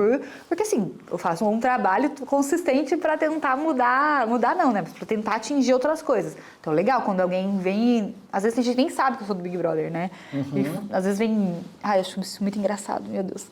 Porque assim, eu faço um trabalho consistente para tentar mudar não, né? Pra tentar atingir outras coisas. Então, legal, quando alguém vem... Às vezes a gente nem sabe que eu sou do Big Brother, né? E às vezes vem... eu acho isso muito engraçado, meu Deus.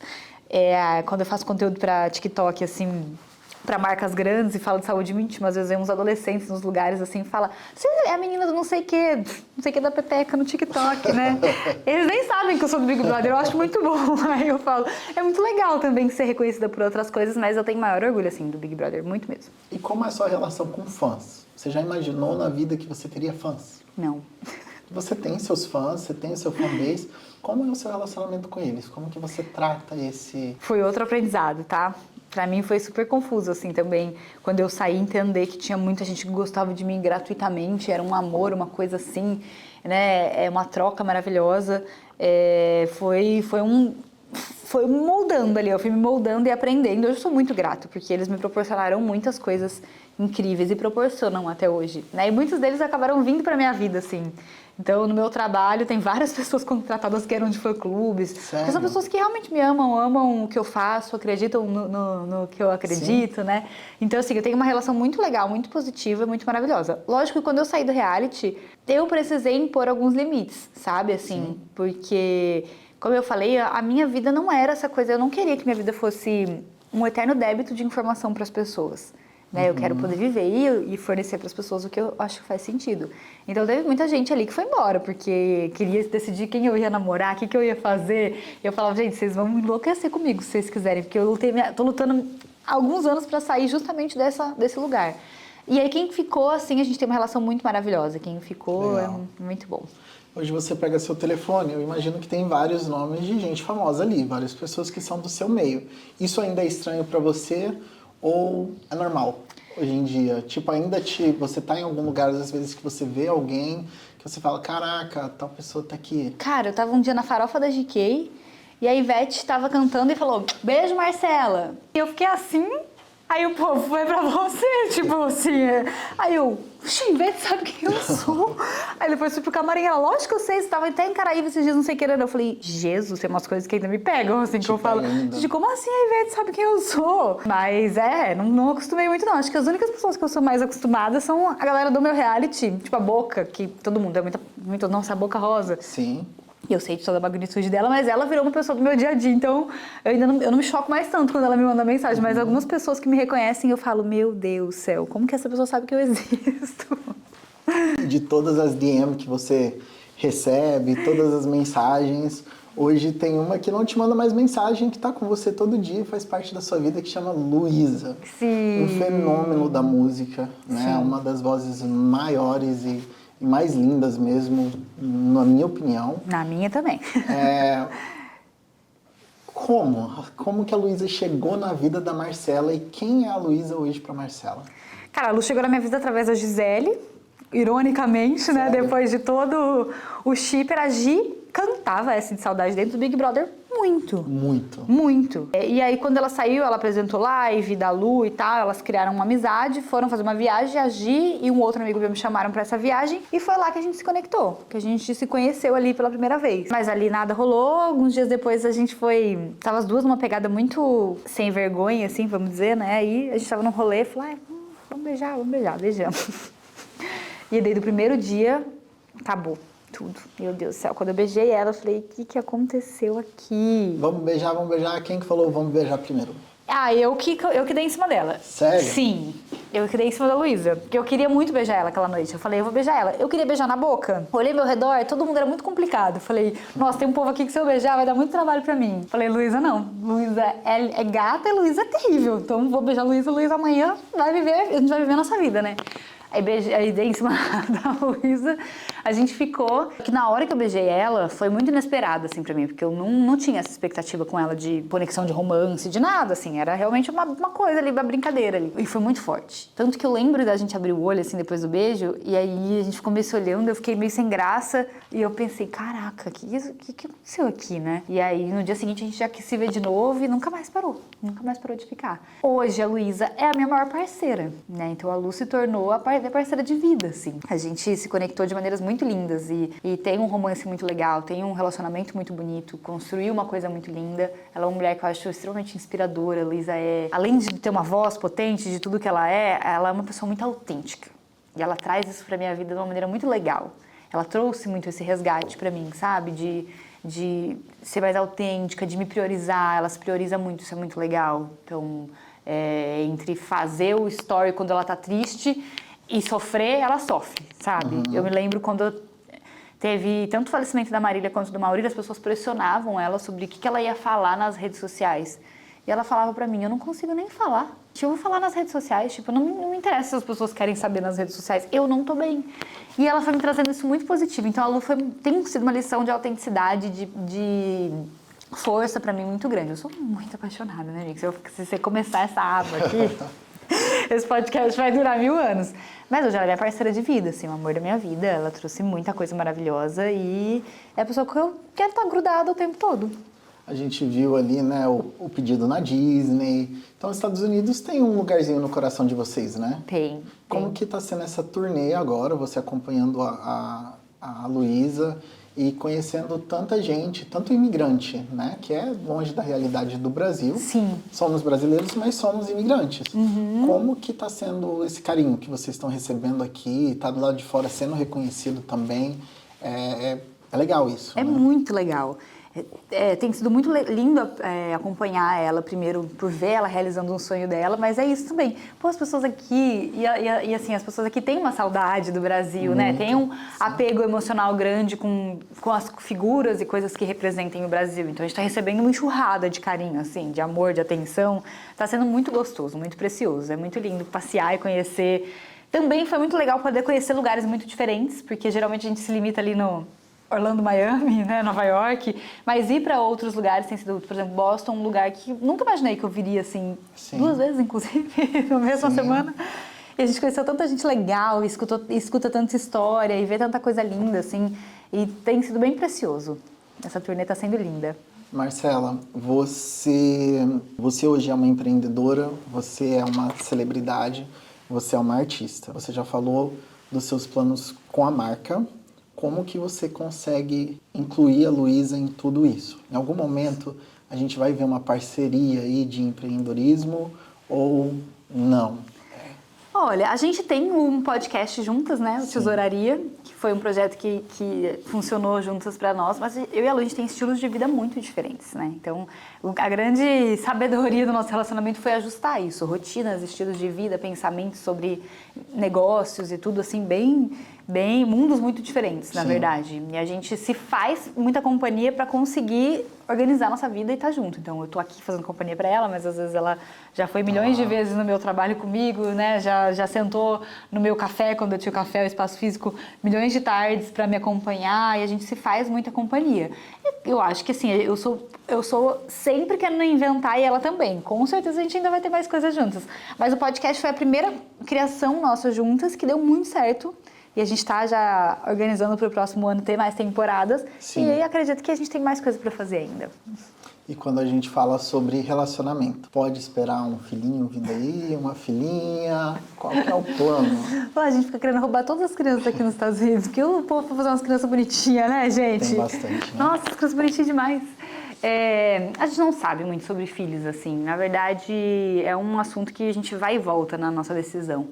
Quando eu faço conteúdo pra TikTok, assim... para marcas grandes e fala de saúde íntima, às vezes vem uns adolescentes nos lugares assim e fala, você é a menina do não sei o que da peteca no TikTok, né? Eles nem sabem que eu sou do Big Brother, eu acho muito bom. Aí eu falo, é muito legal também ser reconhecida por outras coisas, mas eu tenho maior orgulho, assim, do Big Brother, muito mesmo. E como é a sua relação com fãs? Você já imaginou na vida que você teria fãs? Não. Você tem seus fãs, você tem o seu fanbase. Como é o seu relacionamento com eles? Como que você trata esse... Foi outro aprendizado, tá? Pra mim foi super confuso, assim, também. Quando eu saí, entender que tinha muita gente que gostava de mim gratuitamente. Era um amor, uma coisa assim, né? Uma troca maravilhosa. Foi moldando ali, eu fui me moldando e aprendendo. Hoje eu sou muito grata, porque eles me proporcionaram muitas coisas incríveis e proporcionam até hoje, né? E muitos deles acabaram vindo pra minha vida, assim. Então, no meu trabalho, tem várias pessoas contratadas que eram de fã-clubes. Sério? São pessoas que realmente me amam o que eu faço, acreditam no que eu acredito, né? Então, assim, eu tenho uma relação muito legal, muito positiva, muito maravilhosa. Lógico que quando eu saí do reality, eu precisei impor alguns limites, sabe? Assim, porque... Como eu falei, a minha vida não era essa coisa, eu não queria que minha vida fosse um eterno débito de informação para as pessoas. Né? Eu quero poder viver e fornecer para as pessoas o que eu acho que faz sentido. Então teve muita gente ali que foi embora, porque queria decidir quem eu ia namorar, o que eu ia fazer. E eu falava, gente, vocês vão enlouquecer comigo se vocês quiserem, porque eu tô lutando há alguns anos para sair justamente desse lugar. E aí quem ficou, assim, a gente tem uma relação muito maravilhosa. Quem ficou Legal. É muito bom. Hoje você pega seu telefone, eu imagino que tem vários nomes de gente famosa ali, várias pessoas que são do seu meio. Isso ainda é estranho pra você ou é normal hoje em dia? Tipo, você tá em algum lugar, às vezes, que você vê alguém que você fala, caraca, tal pessoa tá aqui. Cara, eu tava um dia na farofa da GK e a Ivete tava cantando e falou, beijo, Marcela. E eu fiquei assim... Aí o povo, foi pra você, tipo assim. Aí eu, Oxi, Ivete sabe quem eu sou? Aí depois fui pro camarim, ela, lógico que eu sei, você tava até em Caraíba esses dias, não sei o que. Eu falei, Jesus, tem umas coisas que ainda me pegam, assim, que eu falo. Gente, como assim a Ivete sabe quem eu sou? Mas não acostumei muito, não. Acho que as únicas pessoas que eu sou mais acostumada são a galera do meu reality. Tipo, a Boca, que todo mundo é muito nossa, a Boca Rosa. Sim. E eu sei de toda a magnitude dela, mas ela virou uma pessoa do meu dia a dia, então eu não me choco mais tanto quando ela me manda mensagem, mas algumas pessoas que me reconhecem, eu falo, meu Deus do céu, como que essa pessoa sabe que eu existo? De todas as DM que você recebe, todas as mensagens, hoje tem uma que não te manda mais mensagem, que tá com você todo dia, faz parte da sua vida, que chama Luísa. Sim. Um fenômeno da música, né? Sim. Uma das vozes maiores e mais lindas mesmo, na minha opinião. Na minha também. Como que a Luísa chegou na vida da Marcela e quem é a Luísa hoje pra Marcela? Cara, a Lu chegou na minha vida através da Gisele, ironicamente, né? Sério? Depois de todo o shipper, a Gi cantava essa de saudade dentro do Big Brother muito. Muito. Muito. E aí, quando ela saiu, ela apresentou live da Lu e tal, elas criaram uma amizade, foram fazer uma viagem, a Gi e um outro amigo meu me chamaram pra essa viagem, e foi lá que a gente se conectou, que a gente se conheceu ali pela primeira vez. Mas ali nada rolou, alguns dias depois a gente foi... Tava as duas numa pegada muito sem vergonha, assim, vamos dizer, né? Aí a gente tava num rolê, falou, vamos beijar, beijamos. E daí do primeiro dia, acabou tudo. Meu Deus do céu, quando eu beijei ela, eu falei, o que aconteceu aqui? Vamos beijar. Quem que falou vamos beijar primeiro? Eu que dei em cima dela. Sério? Sim, eu que dei em cima da Luísa. Porque eu queria muito beijar ela aquela noite. Eu falei, eu vou beijar ela. Eu queria beijar na boca. Olhei ao meu redor, todo mundo era muito complicado. Falei, nossa, tem um povo aqui que se eu beijar vai dar muito trabalho pra mim. Falei, Luísa não. Luísa é gata e Luísa é terrível. Então vou beijar Luísa amanhã a gente vai viver a nossa vida, né? Aí dei em cima da Luísa, a gente ficou... Que na hora que eu beijei ela, foi muito inesperado, assim, pra mim. Porque eu não tinha essa expectativa com ela de conexão de romance, de nada, assim. Era realmente uma coisa ali, uma brincadeira ali. E foi muito forte. Tanto que eu lembro da gente abrir o olho, assim, depois do beijo. E aí a gente ficou meio se olhando, eu fiquei meio sem graça. E eu pensei, caraca, o que aconteceu aqui, né? E aí no dia seguinte a gente já quis se ver de novo e nunca mais parou. Nunca mais parou de ficar. Hoje a Luísa é a minha maior parceira, né? Então a Lu se tornou a parceira de vida, assim. A gente se conectou de maneiras muito lindas e tem um romance muito legal, tem um relacionamento muito bonito, construiu uma coisa muito linda. Ela é uma mulher que eu acho extremamente inspiradora. A Luísa além de ter uma voz potente, de tudo que ela é uma pessoa muito autêntica. E ela traz isso pra minha vida de uma maneira muito legal. Ela trouxe muito esse resgate pra mim, sabe? De ser mais autêntica, de me priorizar. Ela se prioriza muito, isso é muito legal. Então, entre fazer o story quando ela tá triste e sofrer, ela sofre, sabe? Eu me lembro quando teve tanto o falecimento da Marília quanto do Maurício, as pessoas pressionavam ela sobre o que ela ia falar nas redes sociais. E ela falava pra mim, eu não consigo nem falar. Eu vou falar nas redes sociais, tipo, não me interessa se as pessoas querem saber nas redes sociais, eu não tô bem. E ela foi me trazendo isso muito positivo. Então a Lu tem sido uma lição de autenticidade, de força pra mim muito grande. Eu sou muito apaixonada, né, gente? Se você começar essa aba aqui... Esse podcast vai durar 1000 anos. Mas hoje ela é minha parceira de vida, assim, o amor da minha vida. Ela trouxe muita coisa maravilhosa e é a pessoa que eu quero estar grudada o tempo todo. A gente viu ali, né, o pedido na Disney. Então, os Estados Unidos tem um lugarzinho no coração de vocês, né? Tem. Como que tá sendo essa turnê agora, você acompanhando a Luísa e conhecendo tanta gente, tanto imigrante, né? Que é longe da realidade do Brasil. Sim. Somos brasileiros, mas somos imigrantes. Como que tá sendo esse carinho que vocês estão recebendo aqui? Tá do lado de fora sendo reconhecido também. É legal isso, É né? muito legal. Tem sido muito lindo acompanhar ela, primeiro por ver ela realizando um sonho dela, mas é isso também. Pô, as pessoas aqui, e assim, as pessoas aqui têm uma saudade do Brasil, né? Tem um apego emocional grande com as figuras e coisas que representem o Brasil. Então a gente tá recebendo uma enxurrada de carinho, assim, de amor, de atenção. Tá sendo muito gostoso, muito precioso. É muito lindo passear e conhecer. Também foi muito legal poder conhecer lugares muito diferentes, porque geralmente a gente se limita ali no Orlando, Miami, né, Nova York, mas ir para outros lugares tem sido, por exemplo, Boston, um lugar que nunca imaginei que eu viria assim, Sim. 2 vezes, inclusive, na mesma semana. E a gente conheceu tanta gente legal, escuta tanta história e vê tanta coisa linda, assim, e tem sido bem precioso. Essa turnê está sendo linda. Marcela, você hoje é uma empreendedora, você é uma celebridade, você é uma artista. Você já falou dos seus planos com a marca, como que você consegue incluir a Luísa em tudo isso? Em algum momento a gente vai ver uma parceria aí de empreendedorismo ou não? Olha, a gente tem um podcast juntas, né? O Tesouraria, que foi um projeto que funcionou juntas para nós, mas eu e a Lu, a gente tem estilos de vida muito diferentes, né? Então, a grande sabedoria do nosso relacionamento foi ajustar isso, rotinas, estilos de vida, pensamentos sobre negócios e tudo assim, bem mundos muito diferentes, na verdade. E a gente se faz muita companhia para conseguir organizar nossa vida e estar junto. Então, eu tô aqui fazendo companhia para ela, mas às vezes ela já foi milhões de vezes no meu trabalho comigo, né? Já sentou no meu café, quando eu tinha o café, o espaço físico, milhões de tardes para me acompanhar, e a gente se faz muita companhia. Eu acho que assim, eu sou sempre querendo inventar, e ela também. Com certeza a gente ainda vai ter mais coisas juntas. Mas o podcast foi a primeira criação nossa juntas que deu muito certo. E a gente está já organizando para o próximo ano ter mais temporadas. Sim. E acredito que a gente tem mais coisa para fazer ainda. E quando a gente fala sobre relacionamento, pode esperar um filhinho vindo aí, uma filhinha? Qual que é o plano? A gente fica querendo roubar todas as crianças aqui nos Estados Unidos, porque o povo vai fazer umas crianças bonitinhas, né, gente? Tem bastante, né? Nossa, as crianças bonitinhas demais. A gente não sabe muito sobre filhos, assim. Na verdade, é um assunto que a gente vai e volta na nossa decisão.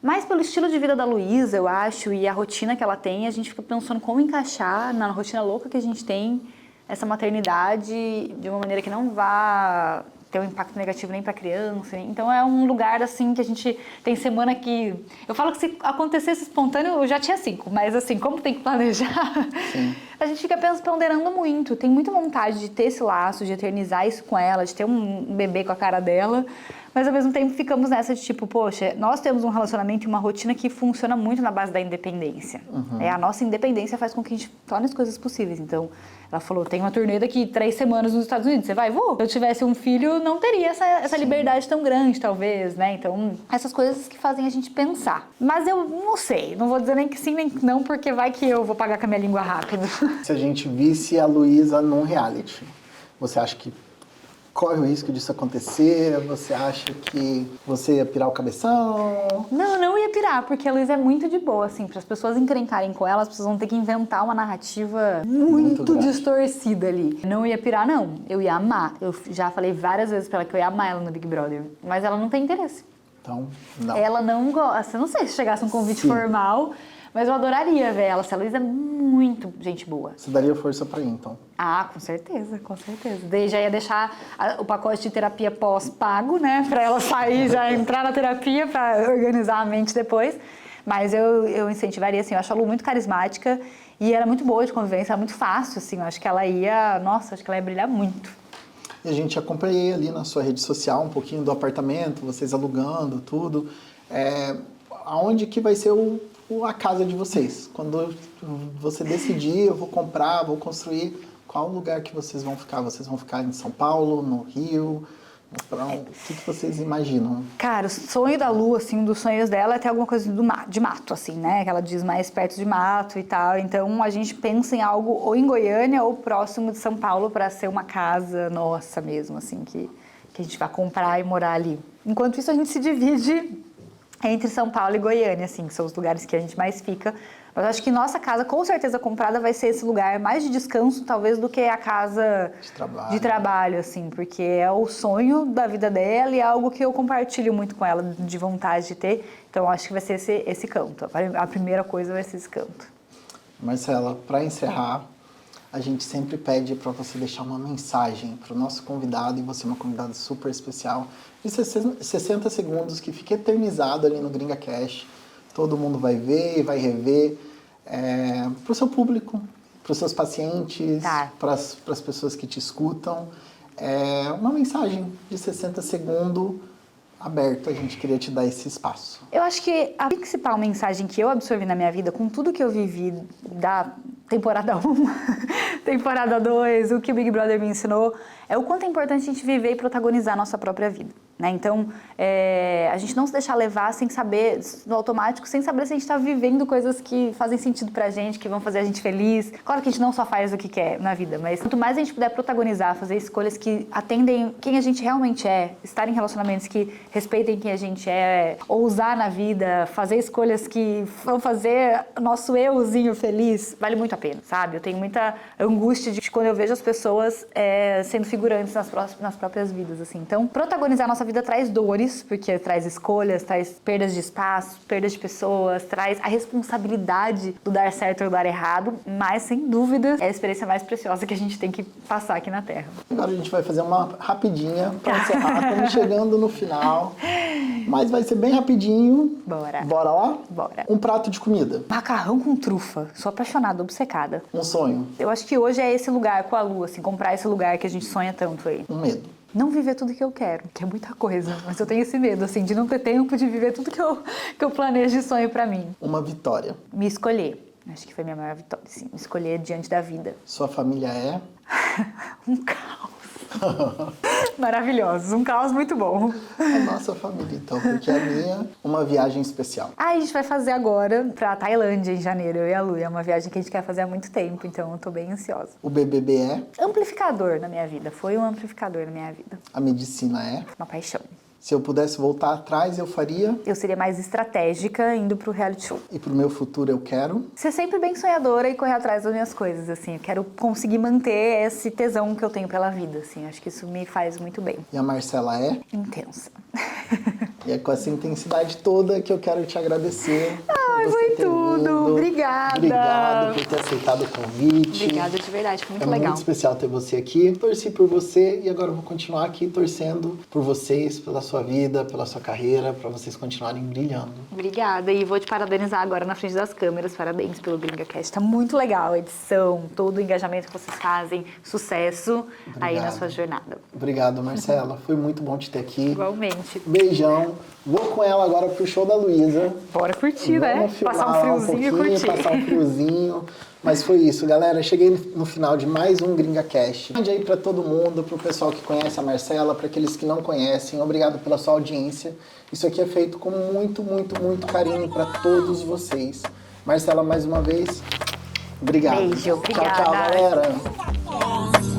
Mas pelo estilo de vida da Luísa, eu acho, e a rotina que ela tem, a gente fica pensando como encaixar na rotina louca que a gente tem essa maternidade de uma maneira que não vá ter um impacto negativo nem para a criança. Então é um lugar assim que a gente tem semana que... Eu falo que se acontecesse espontâneo, eu já tinha 5, mas assim, como tem que planejar, a gente fica ponderando muito. Tem muita vontade de ter esse laço, de eternizar isso com ela, de ter um bebê com a cara dela. Mas ao mesmo tempo ficamos nessa de tipo, poxa, nós temos um relacionamento e uma rotina que funciona muito na base da independência. A nossa independência faz com que a gente torne as coisas possíveis. Então, ela falou, tem uma turnê daqui 3 semanas nos Estados Unidos, você vai? Vou. Se eu tivesse um filho, não teria essa liberdade tão grande, talvez, né? Então, essas coisas que fazem a gente pensar. Mas eu não sei, não vou dizer nem que sim, nem que não, porque vai que eu vou pagar com a minha língua rápido. Se a gente visse a Luísa num reality, você acha que corre o risco disso acontecer? Você acha que você ia pirar o cabeção? Não ia pirar, porque a Luísa é muito de boa, assim. Para as pessoas encrencarem com ela, as pessoas vão ter que inventar uma narrativa muito distorcida ali. Não ia pirar, não. Eu ia amar. Eu já falei várias vezes para ela que eu ia amar ela no Big Brother. Mas ela não tem interesse. Então, não. Ela não gosta. Não sei se chegasse um convite formal, mas eu adoraria ver ela. A Luísa é muito gente boa. Você daria força pra ir, então? Ah, com certeza, com certeza. Daí já ia deixar o pacote de terapia pós-pago, né? Pra ela sair, já entrar na terapia pra organizar a mente depois. Mas eu incentivaria, assim, eu acho a Lu muito carismática e ela é muito boa de convivência, é muito fácil, assim. Eu acho que ela ia, acho que ela ia brilhar muito. E a gente acompanhei ali na sua rede social um pouquinho do apartamento, vocês alugando, tudo. Aonde que vai ser a casa de vocês? Quando você decidir, eu vou comprar, vou construir, qual lugar que vocês vão ficar? Vocês vão ficar em São Paulo, no Rio? O que vocês imaginam? Cara, o sonho da Lu, assim, um dos sonhos dela é ter alguma coisa de mato, assim, né? Que ela diz mais perto de mato e tal. Então, a gente pensa em algo ou em Goiânia ou próximo de São Paulo para ser uma casa nossa mesmo, assim, que a gente vai comprar e morar ali. Enquanto isso, a gente se divide entre São Paulo e Goiânia, assim, que são os lugares que a gente mais fica. Mas acho que nossa casa, com certeza comprada, vai ser esse lugar mais de descanso, talvez, do que a casa de trabalho, assim, porque é o sonho da vida dela e é algo que eu compartilho muito com ela, de vontade de ter. Então, acho que vai ser esse canto. A primeira coisa vai ser esse canto. Marcela, para encerrar, a gente sempre pede para você deixar uma mensagem para o nosso convidado, e você é uma convidada super especial, de 60 segundos, que fica eternizado ali no Gringa Cash. Todo mundo vai ver e vai rever. Para o seu público, para os seus pacientes, para as pessoas que te escutam. Uma mensagem de 60 segundos aberto, a gente queria te dar esse espaço. Eu acho que a principal mensagem que eu absorvi na minha vida, com tudo que eu vivi da temporada 1, temporada 2, o que o Big Brother me ensinou, é o quanto é importante a gente viver e protagonizar a nossa própria vida, né? Então, a gente não se deixar levar sem saber, no automático, sem saber se a gente está vivendo coisas que fazem sentido pra gente, que vão fazer a gente feliz. Claro que a gente não só faz o que quer na vida, mas quanto mais a gente puder protagonizar, fazer escolhas que atendem quem a gente realmente é, estar em relacionamentos que respeitem quem a gente é, ousar na vida, fazer escolhas que vão fazer nosso euzinho feliz, vale muito a pena, sabe? Eu tenho muita angústia de quando eu vejo as pessoas sendo figurantes nas próprias vidas, assim. Então, protagonizar a nossa vida traz dores, porque traz escolhas, traz perdas de espaço, perdas de pessoas, traz a responsabilidade do dar certo ou dar errado, mas, sem dúvida, é a experiência mais preciosa que a gente tem que passar aqui na Terra. Agora a gente vai fazer uma rapidinha pra encerrar, estamos chegando no final, mas vai ser bem rapidinho. Bora. Bora lá? Bora. Um prato de comida. Macarrão com trufa. Sou apaixonada, obcecada. Um sonho. Eu acho que hoje é esse lugar com a lua, assim, comprar esse lugar que a gente sonha tanto aí. Um medo. Não viver tudo que eu quero, que é muita coisa, mas eu tenho esse medo, assim, de não ter tempo de viver tudo que eu planejo e sonho pra mim. Uma vitória. Me escolher. Acho que foi minha maior vitória, sim. Me escolher diante da vida. Sua família é? Um caos. Maravilhosos, um caos muito bom. A nossa família, então, porque a minha, uma viagem especial. A gente vai fazer agora pra Tailândia em janeiro, eu e a Lu. É uma viagem que a gente quer fazer há muito tempo, então eu tô bem ansiosa. O BBB é? Amplificador na minha vida, foi um amplificador na minha vida. A medicina é? Uma paixão. Se eu pudesse voltar atrás, eu faria? Eu seria mais estratégica indo pro reality show. E pro meu futuro eu quero? Ser sempre bem sonhadora e correr atrás das minhas coisas, assim. Eu quero conseguir manter esse tesão que eu tenho pela vida, assim. Acho que isso me faz muito bem. E a Marcela é? Intensa. E é com essa intensidade toda que eu quero te agradecer. Ai, por você foi ter tudo. vindo. Obrigada. Obrigado por ter aceitado o convite. Obrigada de verdade, foi muito É legal. muito especial ter você aqui. Torci por você e agora eu vou continuar aqui torcendo por vocês, pela sua vida, pela sua carreira, para vocês continuarem brilhando. Obrigada, e vou te parabenizar agora na frente das câmeras. Parabéns pelo GringaCast. Tá muito legal a edição, todo o engajamento que vocês fazem. Sucesso aí na sua jornada. Obrigado, Marcela. Foi muito bom te ter aqui. Igualmente. Beijão. Vou com ela agora pro show da Luísa. Bora curtir, né? Vamos filmar Passar um lá friozinho e pouquinho, curtir. Passar um friozinho. Mas foi isso, galera. Cheguei no final de mais um GringaCast. Mande aí pra todo mundo, pro pessoal que conhece a Marcela, para aqueles que não conhecem. Obrigado pela sua audiência. Isso aqui é feito com muito, muito, muito carinho para todos vocês. Marcela, mais uma vez, obrigado. Beijo, obrigada. Tchau, tchau, galera.